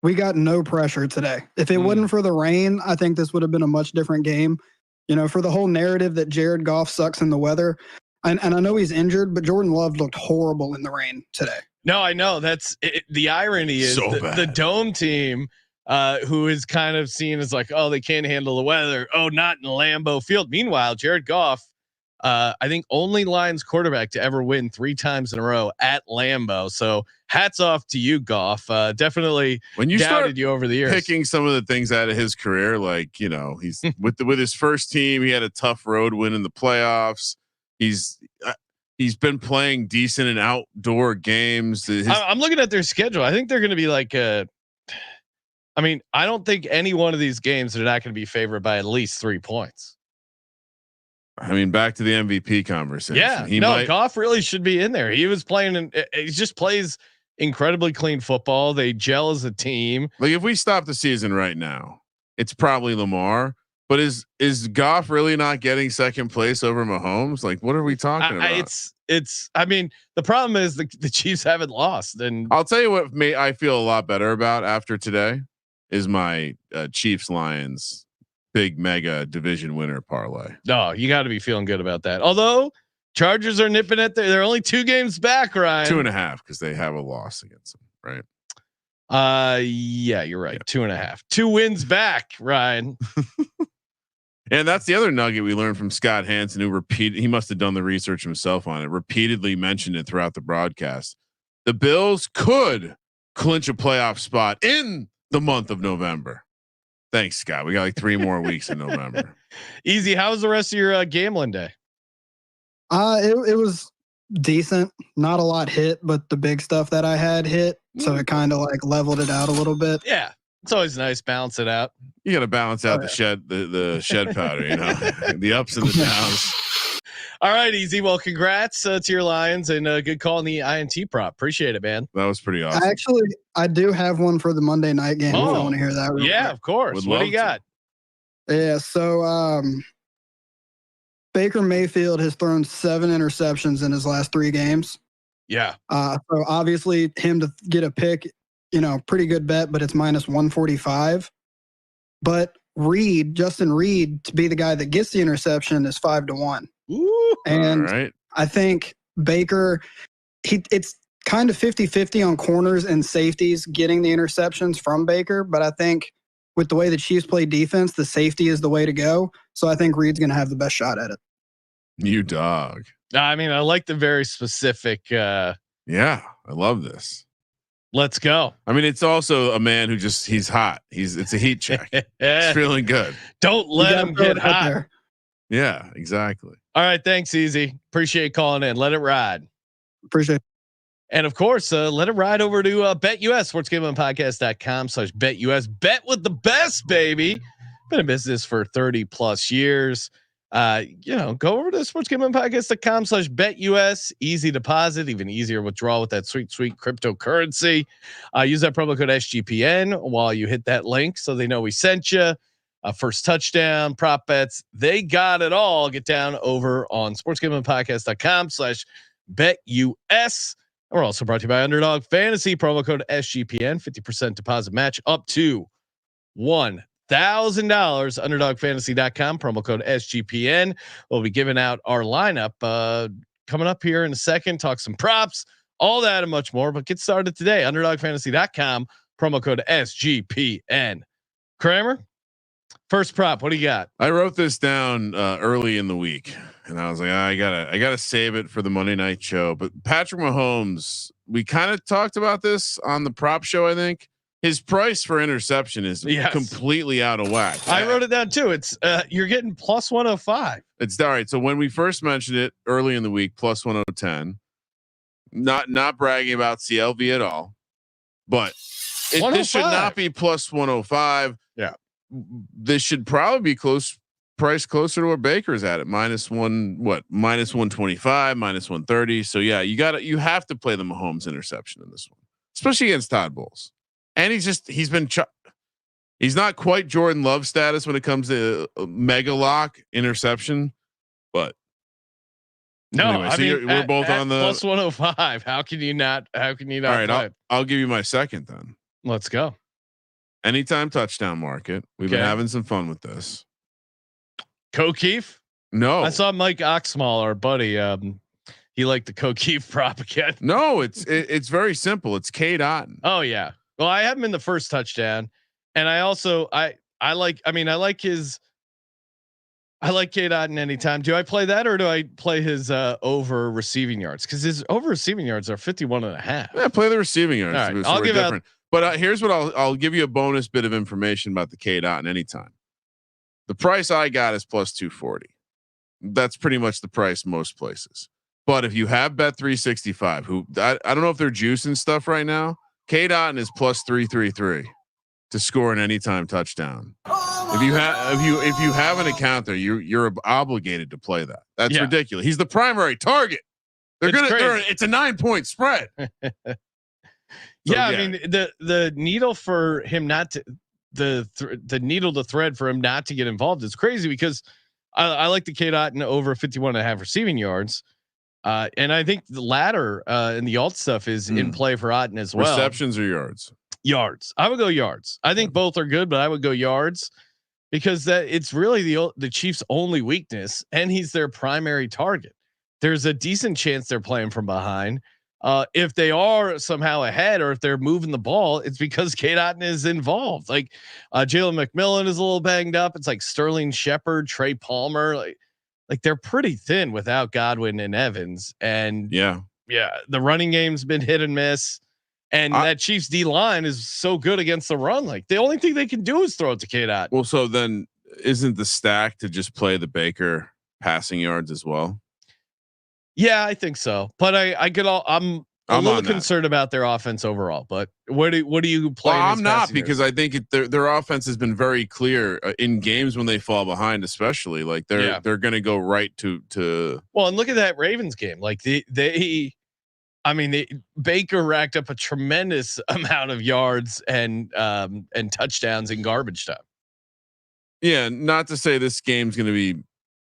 We got no pressure today. If it wasn't for the rain, I think this would have been a much different game. You know, for the whole narrative that Jared Goff sucks in the weather. And I know he's injured, but Jordan Love looked horrible in the rain today. No, I know. That's it. The irony is So the dome team, who is kind of seen as like, oh, they can't handle the weather. Oh, not in Lambeau Field. Meanwhile, Jared Goff, I think only Lions quarterback to ever win 3 times in a row at Lambeau. So hats off to you, Goff. Definitely when you doubted you over the years. Picking some of the things out of his career, like, you know, he's with his first team, he had a tough road win in the playoffs. He's been playing decent in outdoor games. I'm looking at their schedule. I think they're going to be like I mean, I don't think any one of these games are not going to be favored by at least 3 points. I mean, back to the MVP conversation. Yeah, Goff really should be in there. He was playing, and he just plays incredibly clean football. They gel as a team. Like if we stop the season right now, it's probably Lamar. But is Goff really not getting second place over Mahomes? Like, what are we talking about? It's. I mean, the problem is the Chiefs haven't lost, and I'll tell you what I feel a lot better about after today is my Chiefs Lions big mega division winner parlay. No, you got to be feeling good about that. Although Chargers are nipping at they're only 2 games back, Ryan. 2.5 because they have a loss against them, right? Yeah, you're right. 2.5, 2 wins back, Ryan. And that's the other nugget we learned from Scott Hansen, who he must have done the research himself on it, repeatedly mentioned it throughout the broadcast. The Bills could clinch a playoff spot in the month of November. Thanks, Scott. We got like 3 more weeks in November. Easy. How was the rest of your gambling day? It was decent. Not a lot hit, but the big stuff that I had hit. So it kind of like leveled it out a little bit. Yeah. It's always nice. Balance it out. You got to balance out the shed powder, you know, the ups and the downs. All right, Easy. Well, congrats to your Lions and good call on the INT prop. Appreciate it, man. That was pretty awesome. I do have one for the Monday night game. Oh, if I want to hear that. Yeah, quick. of course. What do you got? Yeah. So, Baker Mayfield has thrown 7 interceptions in his last 3 games. Yeah. So obviously him to get a pick, you know, pretty good bet, but it's -145. But Justin Reed to be the guy that gets the interception is 5-1. Ooh, and right. I think Baker, it's kind of 50-50 on corners and safeties getting the interceptions from Baker. But I think with the way the Chiefs play defense, the safety is the way to go. So I think Reed's going to have the best shot at it. You dog. I mean, I like the very specific. Yeah, I love this. Let's go. I mean, it's also a man who he's hot. It's a heat check. He's feeling good. Don't let him get hot. There. Yeah, exactly. All right. Thanks, Easy. Appreciate calling in. Let it ride. Appreciate it. And of course, let it ride over to BetUS, sportsgamblingpodcast.com/BetUS. Bet with the best, baby. Been in business for 30+ years. You know, go over to sportsgamblingpodcast.com/BetUS. Easy deposit, even easier withdrawal with that sweet cryptocurrency. Use that promo code SGPN while you hit that link so they know we sent you. First touchdown, prop bets, they got it all. Get down over on sportsgamblingpodcast.com/BetUS. We're also brought to you by Underdog Fantasy. Promo code SGPN, 50% deposit match up to $1,000. Underdogfantasy.com. Promo code SGPN. We'll be giving out our lineup coming up here in a second. Talk some props, all that and much more. But get started today. Underdogfantasy.com. Promo code SGPN. Kramer, first prop. What do you got? I wrote this down early in the week, and I was like, I gotta save it for the Monday night show. But Patrick Mahomes, we kind of talked about this on the prop show. I think his price for interception is completely out of whack. I wrote it down too. It's you're getting plus 105. It's all right. So when we first mentioned it early in the week, plus 110. Not bragging about CLV at all, but this should not be plus 105. Yeah. This should probably be price closer to where Baker's at it. Minus 125, minus 130. So yeah, you have to play the Mahomes interception in this one, especially against Todd Bowles. And he's not quite Jordan Love status when it comes to mega lock interception, but no, anyway, I mean, we're both on the plus 105. How can you not? All right. I'll give you my second then. Let's go. Anytime touchdown market. We've been having some fun with this. Kokeef? No, I saw Mike Oxmall, our buddy. He liked the Kokeef prop again. No, it's very simple. It's Cade Otton. Oh yeah. Well, I have him in the first touchdown, and I also I like Cade Otton anytime. Do I play that or do I play his over receiving yards? Because his over receiving yards are 51.5. Yeah, play the receiving yards. All right, so I'll give different. But here's what I'll give you a bonus bit of information about the Cade Otton anytime. The price I got is plus 240. That's pretty much the price most places. But if you have Bet365, who I don't know if they're juicing stuff right now, Cade Otton is plus 333 to score an anytime touchdown. If you have an account there, you're obligated to play that. That's ridiculous. He's the primary target. It's a 9-point spread. I mean the needle for him not to the needle to thread for him not to get involved is crazy because I like the Cade Otton over 51.5 receiving yards. And I think the latter and the alt stuff is in play for Otton as well. Receptions or yards? Yards. I would go yards. I think both are good, but I would go yards because it's really the Chiefs' only weakness, and he's their primary target. There's a decent chance they're playing from behind. If they are somehow ahead or if they're moving the ball, it's because Cade Otton is involved. Like Jalen McMillan is a little banged up. It's like Sterling Shepard, Trey Palmer, like they're pretty thin without Godwin and Evans. And the running game's been hit and miss. And that Chiefs D line is so good against the run. Like the only thing they can do is throw it to Cade Otton. Well, so then isn't the stack to just play the Baker passing yards as well? Yeah, I think so. But I'm a little concerned about their offense overall. But what do you play? Well, I'm not because I think their offense has been very clear in games when they fall behind, especially like they're going to go right to. Well, and look at that Ravens game. Like Baker racked up a tremendous amount of yards and touchdowns in garbage time. Yeah, not to say this game's going to be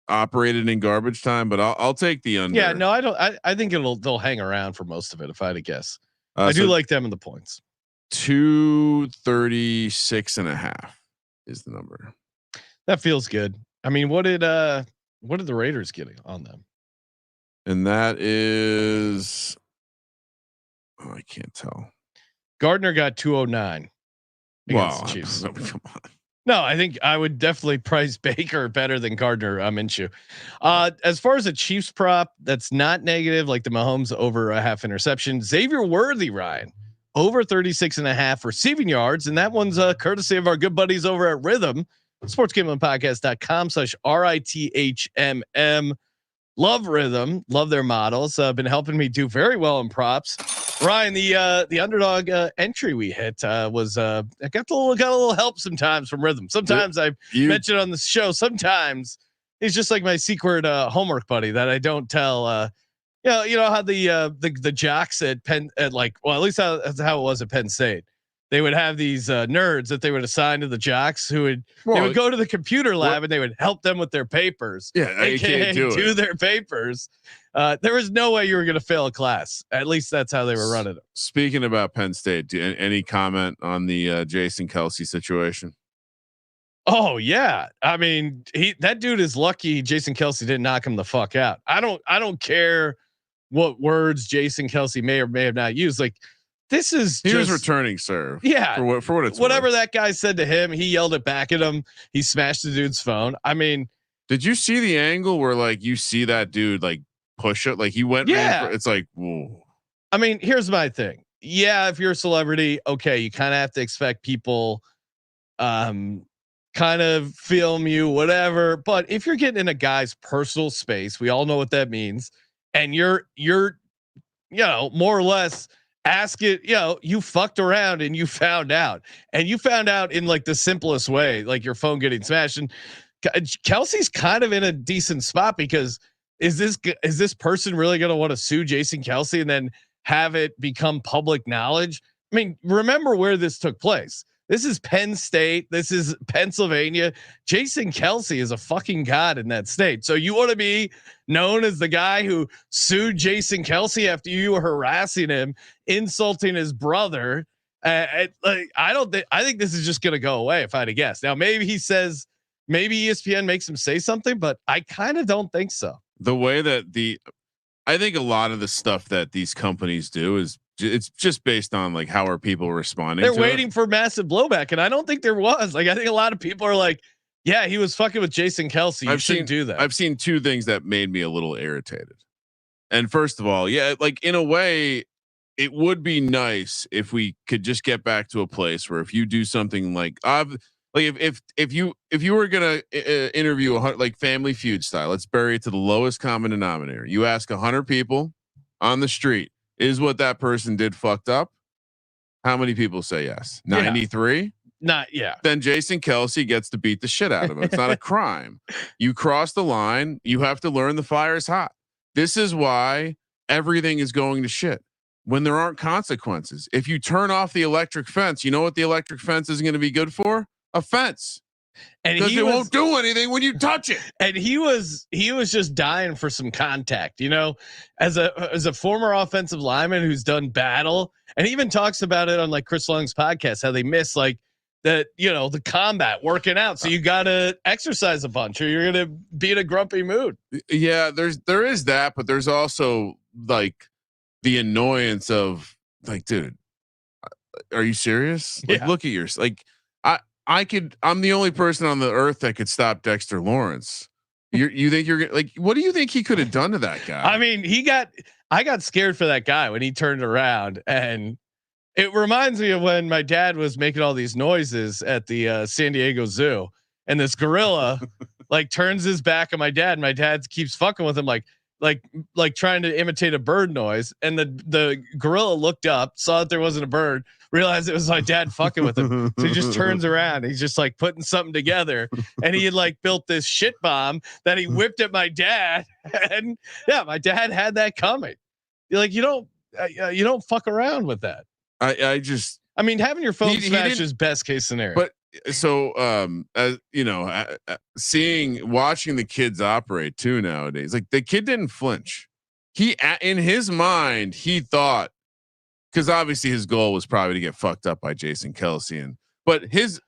operated in garbage time, but I'll take the under. Yeah, no, I don't. I think they'll hang around for most of it. If I had to guess, I do like them in the points. 236.5 is the number. That feels good. I mean, what did the Raiders get on them? And that is, I can't tell. Gardner got 209. Wow, Chiefs. Come on. No, I think I would definitely price Baker better than Gardner Minshew. As far as a Chiefs prop, that's not negative, like the Mahomes over a half interception. Xavier Worthy, Ryan, over 36.5 receiving yards. And that one's courtesy of our good buddies over at Rhythm, sportsgamblingpodcast.com/RITHMM. Love Rhythm. Love their models. Been helping me do very well in props. Ryan, the Underdog entry we hit was I got a little help sometimes from Rhythm. Sometimes I mentioned on the show. Sometimes he's just like my secret homework buddy that I don't tell. You know how the jocks at Penn at least that's how it was at Penn State. they would have these nerds that they would assign to the jocks who would they would go to the computer lab and they would help them with their papers. Yeah, AKA do their papers. There was no way you were going to fail a class. At least that's how they were running it. Speaking about Penn State, any comment on the Jason Kelsey situation? Oh yeah. I mean, that dude is lucky Jason Kelsey didn't knock him the fuck out. I don't care what words Jason Kelsey may or may have not used. Like, this is he was returning serve. Yeah. For what it's whatever worth. That guy said to him, he yelled it back at him. He smashed the dude's phone. I mean, did you see the angle where like you see that dude like push it? Like he went, it's like, whoa. I mean, here's my thing. Yeah. If you're a celebrity, okay. You kind of have to expect people, kind of film you, whatever. But if you're getting in a guy's personal space, we all know what that means. And you're, more or less ask it, you fucked around and you found out in like the simplest way, like your phone getting smashed. And Kelsey's kind of in a decent spot because is this person really going to want to sue Jason Kelsey and then have it become public knowledge? I mean, remember where this took place. This is Penn State. This is Pennsylvania. Jason Kelsey is a fucking god in that state. So you want to be known as the guy who sued Jason Kelsey after you were harassing him, insulting his brother. I think this is just going to go away if I had to guess. Now, maybe ESPN makes him say something, but I kind of don't think so. The way that I think a lot of the stuff that these companies do is it's just based on like how are people responding. They're waiting for massive blowback, and I don't think there was. Like, I think a lot of people are like, "Yeah, he was fucking with Jason Kelsey. You shouldn't do that." I've seen two things that made me a little irritated. And first of all, yeah, like in a way, it would be nice if we could just get back to a place where if you do something like if you were gonna interview like Family Feud style, let's bury it to the lowest common denominator. You ask 100 people on the street, is what that person did fucked up? How many people say yes? 93. Then Jason Kelsey gets to beat the shit out of him. It's not a crime. You cross the line. You have to learn the fire is hot. This is why everything is going to shit when there aren't consequences. If you turn off the electric fence, you know what the electric fence is going to be good for? A fence. And because it won't do anything when you touch it. And he was just dying for some contact, as a former offensive lineman who's done battle, and he even talks about it on like Chris Long's podcast, how they miss like that, the combat working out. So you got to exercise a bunch or you're going to be in a grumpy mood. Yeah. There is that, but there's also like the annoyance of like, dude, are you serious? Like, look at yours. Like, I'm the only person on the earth that could stop Dexter Lawrence. You think you're like, what do you think he could have done to that guy? I mean, I got scared for that guy when he turned around, and it reminds me of when my dad was making all these noises at the San Diego Zoo, and this gorilla like turns his back on my dad, and my dad keeps fucking with him like trying to imitate a bird noise. And the gorilla looked up, saw that there wasn't a bird, realized it was my dad fucking with him. So he just turns around. He's just like putting something together, and he had like built this shit bomb that he whipped at my dad. And yeah, my dad had that coming. You're like, you don't fuck around with that. I mean, having your phone smashed is best case scenario. But so, as you know, watching the kids operate too nowadays, like the kid didn't flinch. He, in his mind, he thought, because obviously his goal was probably to get fucked up by Jason Kelsey, but he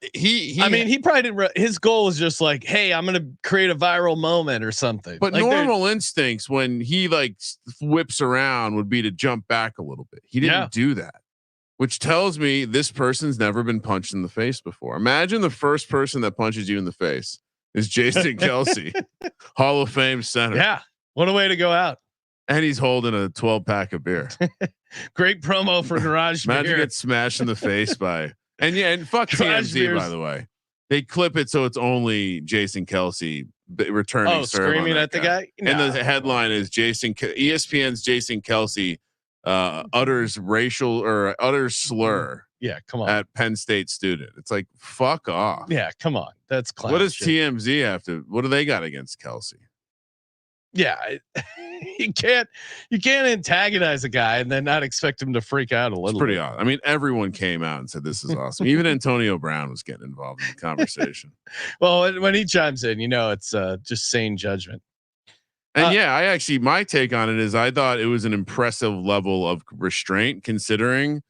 probably didn't. His goal was just like, hey, I'm gonna create a viral moment or something. But like normal instincts when he like whips around would be to jump back a little bit. He didn't do that. Which tells me this person's never been punched in the face before. Imagine the first person that punches you in the face is Jason Kelsey, Hall of Fame center. Yeah. What a way to go out. And he's holding a 12-pack of beer. Great promo for Garage Imagine beer. get smashed in the face by, and fuck Garage TMZ, beers. by the way. They clip it so it's only Jason Kelsey returning serve screaming at the guy. And the headline is ESPN's Jason Kelsey utters slur. Yeah, come on. At Penn State student. It's like, fuck off. Yeah, come on. That's clown what does shit. TMZ have to? What do they got against Kelsey? Yeah, you can't antagonize a guy and then not expect him to freak out a little. It's pretty bit. odd. I mean, everyone came out and said this is awesome. Even Antonio Brown was getting involved in the conversation. Well, when he chimes in, it's just sane judgment. And I actually, my take on it is I thought it was an impressive level of restraint considering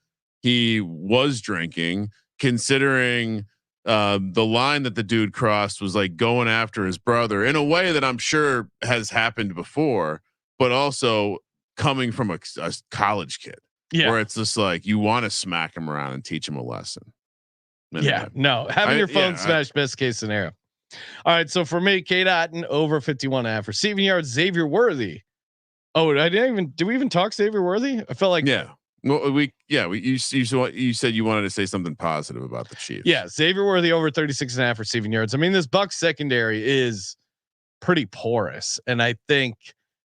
he was drinking, considering the line that the dude crossed was like going after his brother in a way that I'm sure has happened before, but also coming from a college kid where it's just like, you want to smack him around and teach him a lesson. Anyway, no, having your phone smashed, best case scenario. All right. So for me, Kate Otten over 51.5 receiving yards, Xavier Worthy. Oh, do we even talk Xavier Worthy? I felt like, well, you said you wanted to say something positive about the Chiefs. Yeah. Xavier Worthy over 36.5 receiving yards. I mean, this Bucs secondary is pretty porous. And I think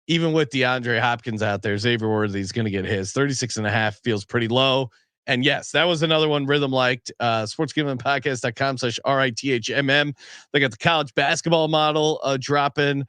even with DeAndre Hopkins out there, Xavier Worthy is going to get his 36.5 feels pretty low. And yes, that was another one Rhythm liked. sportsgamblingpodcast.com/RITHMM. They got the college basketball model dropping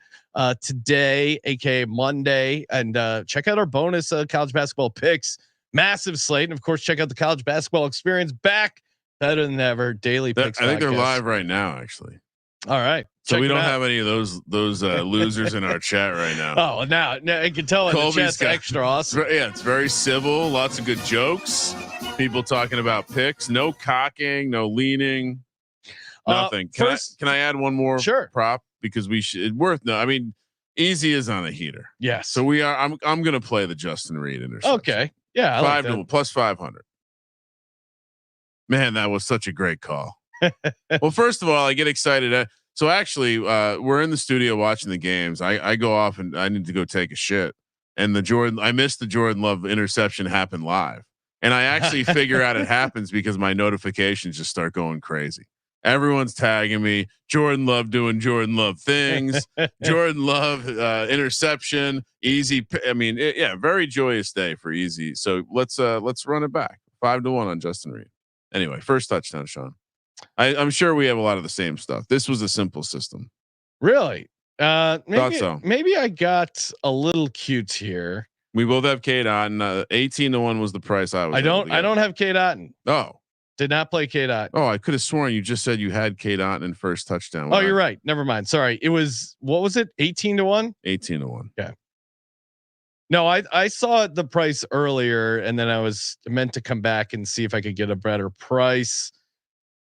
today, aka Monday, and check out our bonus college basketball picks. Massive slate, and of course, check out the college basketball experience back better than ever. Daily picks. I think they're live right now, actually. All right. So we don't have any of those losers in our chat right now. Oh, now I can tell the chat's extra awesome. Yeah, it's very civil. Lots of good jokes. People talking about picks. No cocking. No leaning. Nothing. Can I add one more prop because we should I mean, Easy is on a heater. Yes. So we are. I'm going to play the Justin Reed interception. Okay. Yeah. I like plus 500. Man, that was such a great call. Well, first of all, I get excited. So actually, we're in the studio watching the games. I go off and I need to go take a shit. And I missed the Jordan Love interception happen live. And I actually figure out it happens because my notifications just start going crazy. Everyone's tagging me. Jordan Love doing Jordan Love things. Jordan Love interception. Easy. I mean, very joyous day for Easy. So let's run it back. 5-1 on Justin Reed. Anyway, first touchdown, Sean. I'm sure we have a lot of the same stuff. This was a simple system. Really? Maybe, thought so. Maybe I got a little cute here. We both have Kate Otten. 18-1 was the price I was. I don't have Kate Otten. Oh, did not play Kate Otten. Oh, I could have sworn you just said you had Kate Otten in first touchdown. Oh, you're right. Never mind. Sorry. It was, what was it? 18-1. 18-1. Okay. No, I saw the price earlier and then I was meant to come back and see if I could get a better price.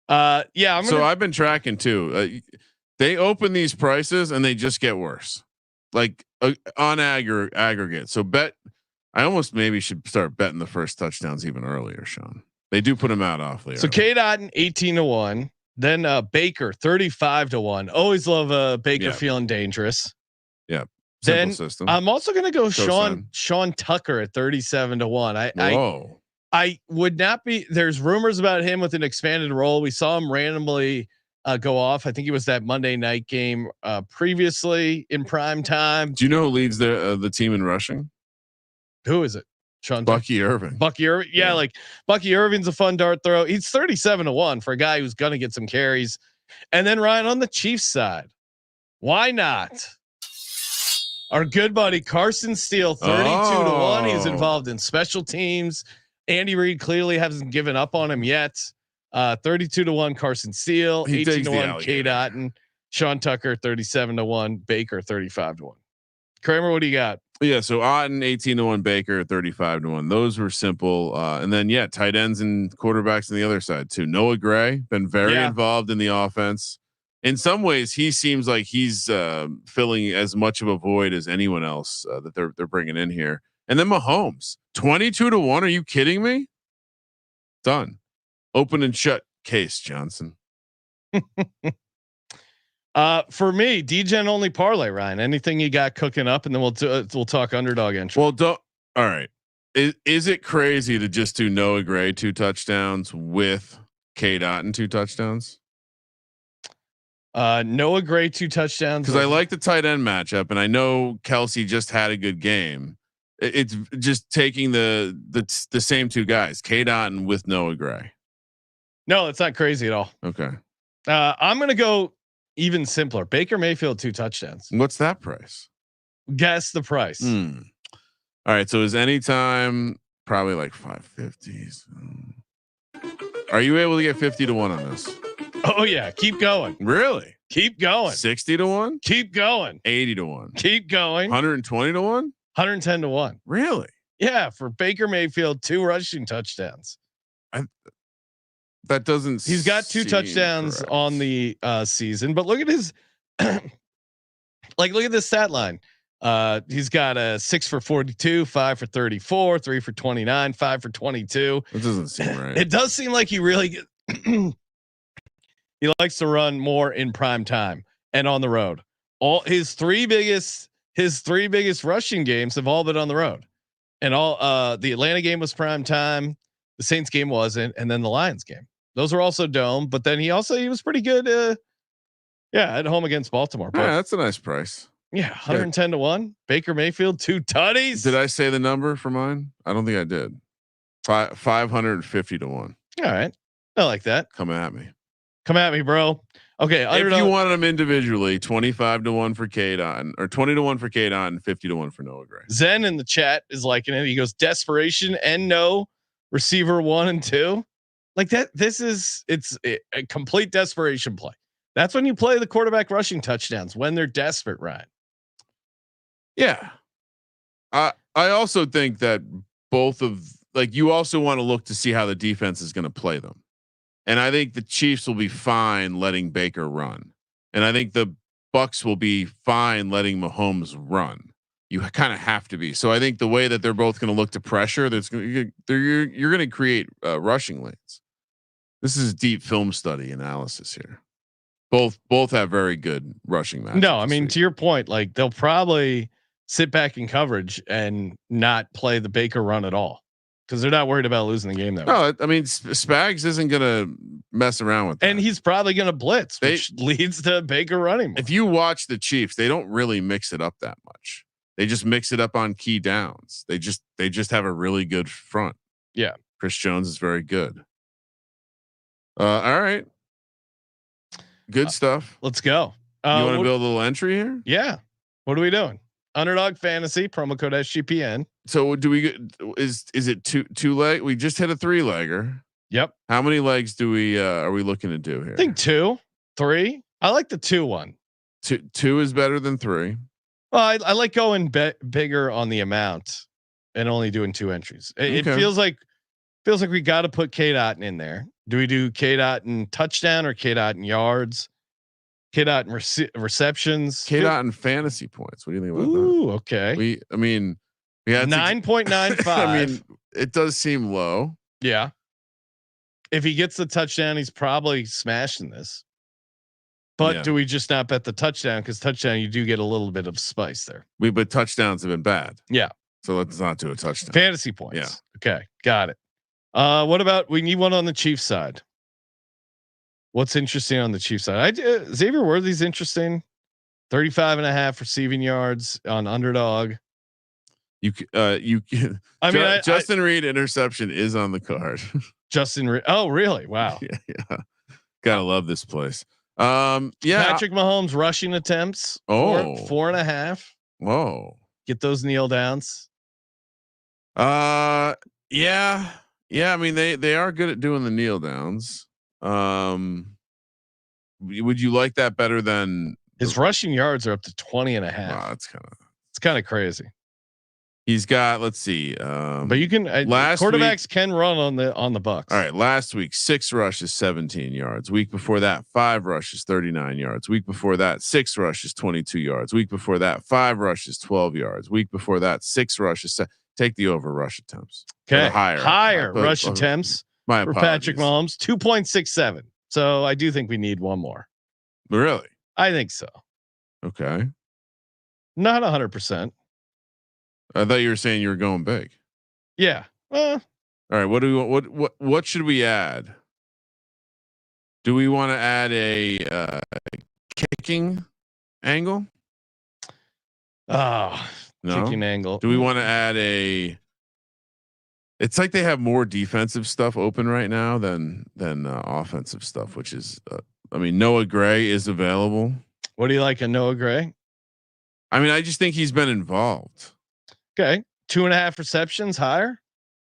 I've been tracking too. They open these prices and they just get worse, like on aggregate. So I almost maybe should start betting the first touchdowns even earlier, Sean. They do put them out awfully. So Kate Otten 18-1, then Baker 35-1. Always love Baker feeling dangerous. Yeah. Then system. I'm also going to go Sean Tucker at 37-1. I would not be. There's rumors about him with an expanded role. We saw him randomly go off. I think it was that Monday night game previously in prime time. Do you know who leads the team in rushing? Who is it? Bucky Irving. Bucky Irving. Yeah, like Bucky Irving's a fun dart throw. He's 37-1 for a guy who's going to get some carries. And then Ryan on the Chiefs side, why not? Our good buddy Carson Steele 32-1. He's involved in special teams. Andy Reid clearly hasn't given up on him yet. 32-1 Carson Steele, 18-1 Kate Otten, Sean Tucker 37-1, Baker 35-1. Kramer, what do you got? Yeah, so Otten 18-1, Baker 35-1. Those were simple. And then tight ends and quarterbacks on the other side too. Noah Gray been very involved in the offense. In some ways, he seems like he's filling as much of a void as anyone else that they're bringing in here. And then Mahomes 22-1. Are you kidding me? Done. Open and shut case, Johnson. For me, DGen only parlay, Ryan. Anything you got cooking up, and then we'll talk underdog entry. Well, all right. Is it crazy to just do Noah Gray 2 touchdowns with Kate Otten 2 touchdowns? Noah Gray 2 touchdowns because I like the tight end matchup, and I know Kelsey just had a good game. It's just taking the same 2 guys, Kate Otten with Noah Gray. No, it's not crazy at all. Okay. I'm gonna go even simpler. Baker Mayfield 2 touchdowns. What's that price? Guess the price. All right. So is anytime probably like 550s. Are you able to get 50 to 1 on this? Oh yeah. Keep going. Really? Keep going. 60 to 1? Keep going. 80 to 1? Keep going. 120 to 1? 110 to 1. Really? Yeah. For Baker Mayfield, 2 rushing touchdowns. That doesn't. He's got 2 touchdowns correct. on the season, but look at his look at this stat line. He's got a 6 for 42, 5 for 34, 3 for 29, 5 for 22. That doesn't seem right. It does seem like he really he likes to run more in prime time and on the road. All his three biggest rushing games have all been on the road, and all the Atlanta game was prime time, the Saints game wasn't, and then the Lions game. Those were also dome, but then he was pretty good. At home against Baltimore. But, Yeah, that's a nice price. yeah, 110 to 1. Baker Mayfield, 2 tutties. Did I say the number for mine? I don't think I did. 550 to 1. All right, I like that. Come at me. Come at me, bro. Okay, If you wanted them individually, 25 to 1 for K-Dot, or 20 to 1 for K-Dot, and 50 to 1 for Noah Gray. Zen in the chat is liking it. He goes desperation and no receiver 1 and 2. Like that. It's a complete desperation play. That's when you play the quarterback rushing touchdowns when they're desperate, Ryan. Yeah. I also think that you also want to look to see how the defense is going to play them. And I think the Chiefs will be fine letting Baker run. And I think the Bucks will be fine letting Mahomes run. You kind of have to be. So I think the way that they're both going to look to pressure, you're going to create rushing lanes. This is deep film study analysis here. Both have very good rushing matches. No, I mean, to your point, like they'll probably sit back in coverage and not play the Baker run at all because they're not worried about losing the game. No, I mean, Spags isn't going to mess around with that. And he's probably going to blitz, which leads to Baker running more. If you watch the Chiefs, they don't really mix it up that much. They just mix it up on key downs. They just have a really good front. Yeah. Chris Jones is very good. All right. Good stuff. Let's go. You want to build a little entry here? Yeah. What are we doing? Underdog Fantasy, promo code SGPN. So do we get, is it two leg? We just hit a 3-legger. Yep. How many legs do we are we looking to do here? I think 2, 3. I like the 2 one. Two is better than 3. Well, I like going bigger on the amount and only doing 2 entries. It feels like we got to put K-Dot in there. Do we do K-Dot in touchdown or K-Dot in yards? K-Dot in receptions? K-Dot in fantasy points. What do you think about that? Ooh, okay. We had 9.95. I mean, it does seem low. Yeah. If he gets the touchdown, he's probably smashing this. But do we just not bet the touchdown? Because touchdown, you do get a little bit of spice there. But touchdowns have been bad. Yeah. So let's not do a touchdown. Fantasy points. Yeah. Okay. Got it. What about, we need one on the Chiefs side. What's interesting on the Chiefs side? Xavier Worthy's interesting. 35.5 receiving yards on Underdog. Justin Reed interception is on the card. Justin Reed. Oh, really? Wow. Yeah. Gotta love this place. Patrick Mahomes rushing attempts. 4.5. Whoa. Get those kneel downs. Yeah. I mean, they are good at doing the kneel downs. Would you like that better than his rushing yards are up to 20.5? Wow, it's kind of crazy. He's got, let's see. But you can quarterbacks can run on the Bucks. All right. Last week, 6 rushes, 17 yards. Week before that, 5 rushes, 39 yards. Week before that, 6 rushes, 22 yards. Week before that, 5 rushes, 12 yards. Week before that, 6 rushes. Take the over rush attempts. Okay. Higher rush attempts for Patrick Mahomes, 2.67. So I do think we need one more. Really? I think so. Okay. Not 100%. I thought you were saying you were going big. Yeah. All right. What do we want? What should we add? Do we want to add a kicking angle? Oh, no? Kicking angle. Do we want to add a? It's like they have more defensive stuff open right now than offensive stuff, which is, I mean, Noah Gray is available. What do you like a Noah Gray? I mean, I just think he's been involved. Okay. 2.5 receptions higher.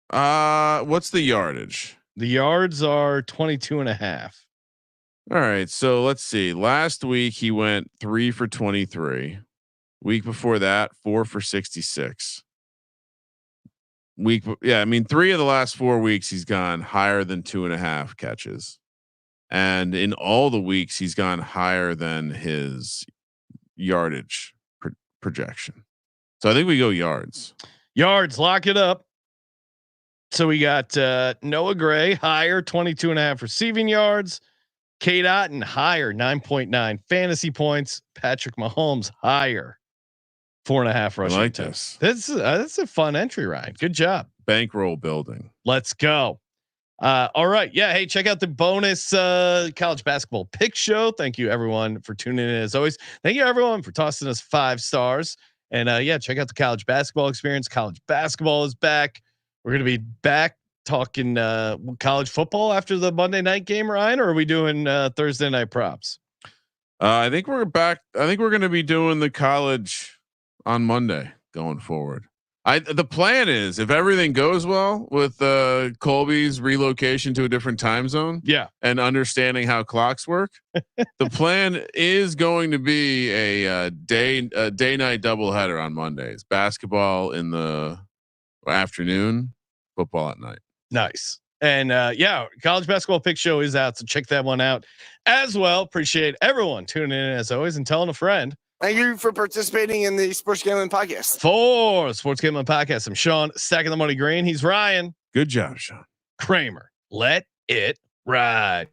What's the yardage? The yards are 22.5. All right. So let's see. Last week he went 3 for 23. Week before that, 4 for 66. Yeah. I mean, 3 of the last 4 weeks he's gone higher than 2.5 catches. And in all the weeks he's gone higher than his yardage projection. So I think we go yards. Yards, lock it up. So we got Noah Gray higher 22.5 receiving yards. Kate Otten higher 9.9 fantasy points. Patrick Mahomes higher 4.5 rushing. I like attempts. That's a fun entry, Ryan. Good job. Bankroll building. Let's go. All right. Yeah. Hey, check out the bonus college basketball pick show. Thank you everyone for tuning in as always. Thank you everyone for tossing us 5 stars. And yeah, check out the college basketball experience. College basketball is back. We're going to be back talking college football after the Monday night game, Ryan, or are we doing Thursday night props? I think we're back. I think we're going to be doing the college on Monday going forward. The plan is if everything goes well with Colby's relocation to a different time zone, and understanding how clocks work, the plan is going to be a day night doubleheader on Mondays. Basketball in the afternoon, football at night. Nice. And yeah, college basketball pick show is out, so check that one out as well. Appreciate everyone tuning in as always and telling a friend. Thank you for participating in the Sports Gambling Podcast. For Sports Gambling Podcast, I'm Sean, stacking the money green. He's Ryan. Good job, Sean Kramer. Let it ride.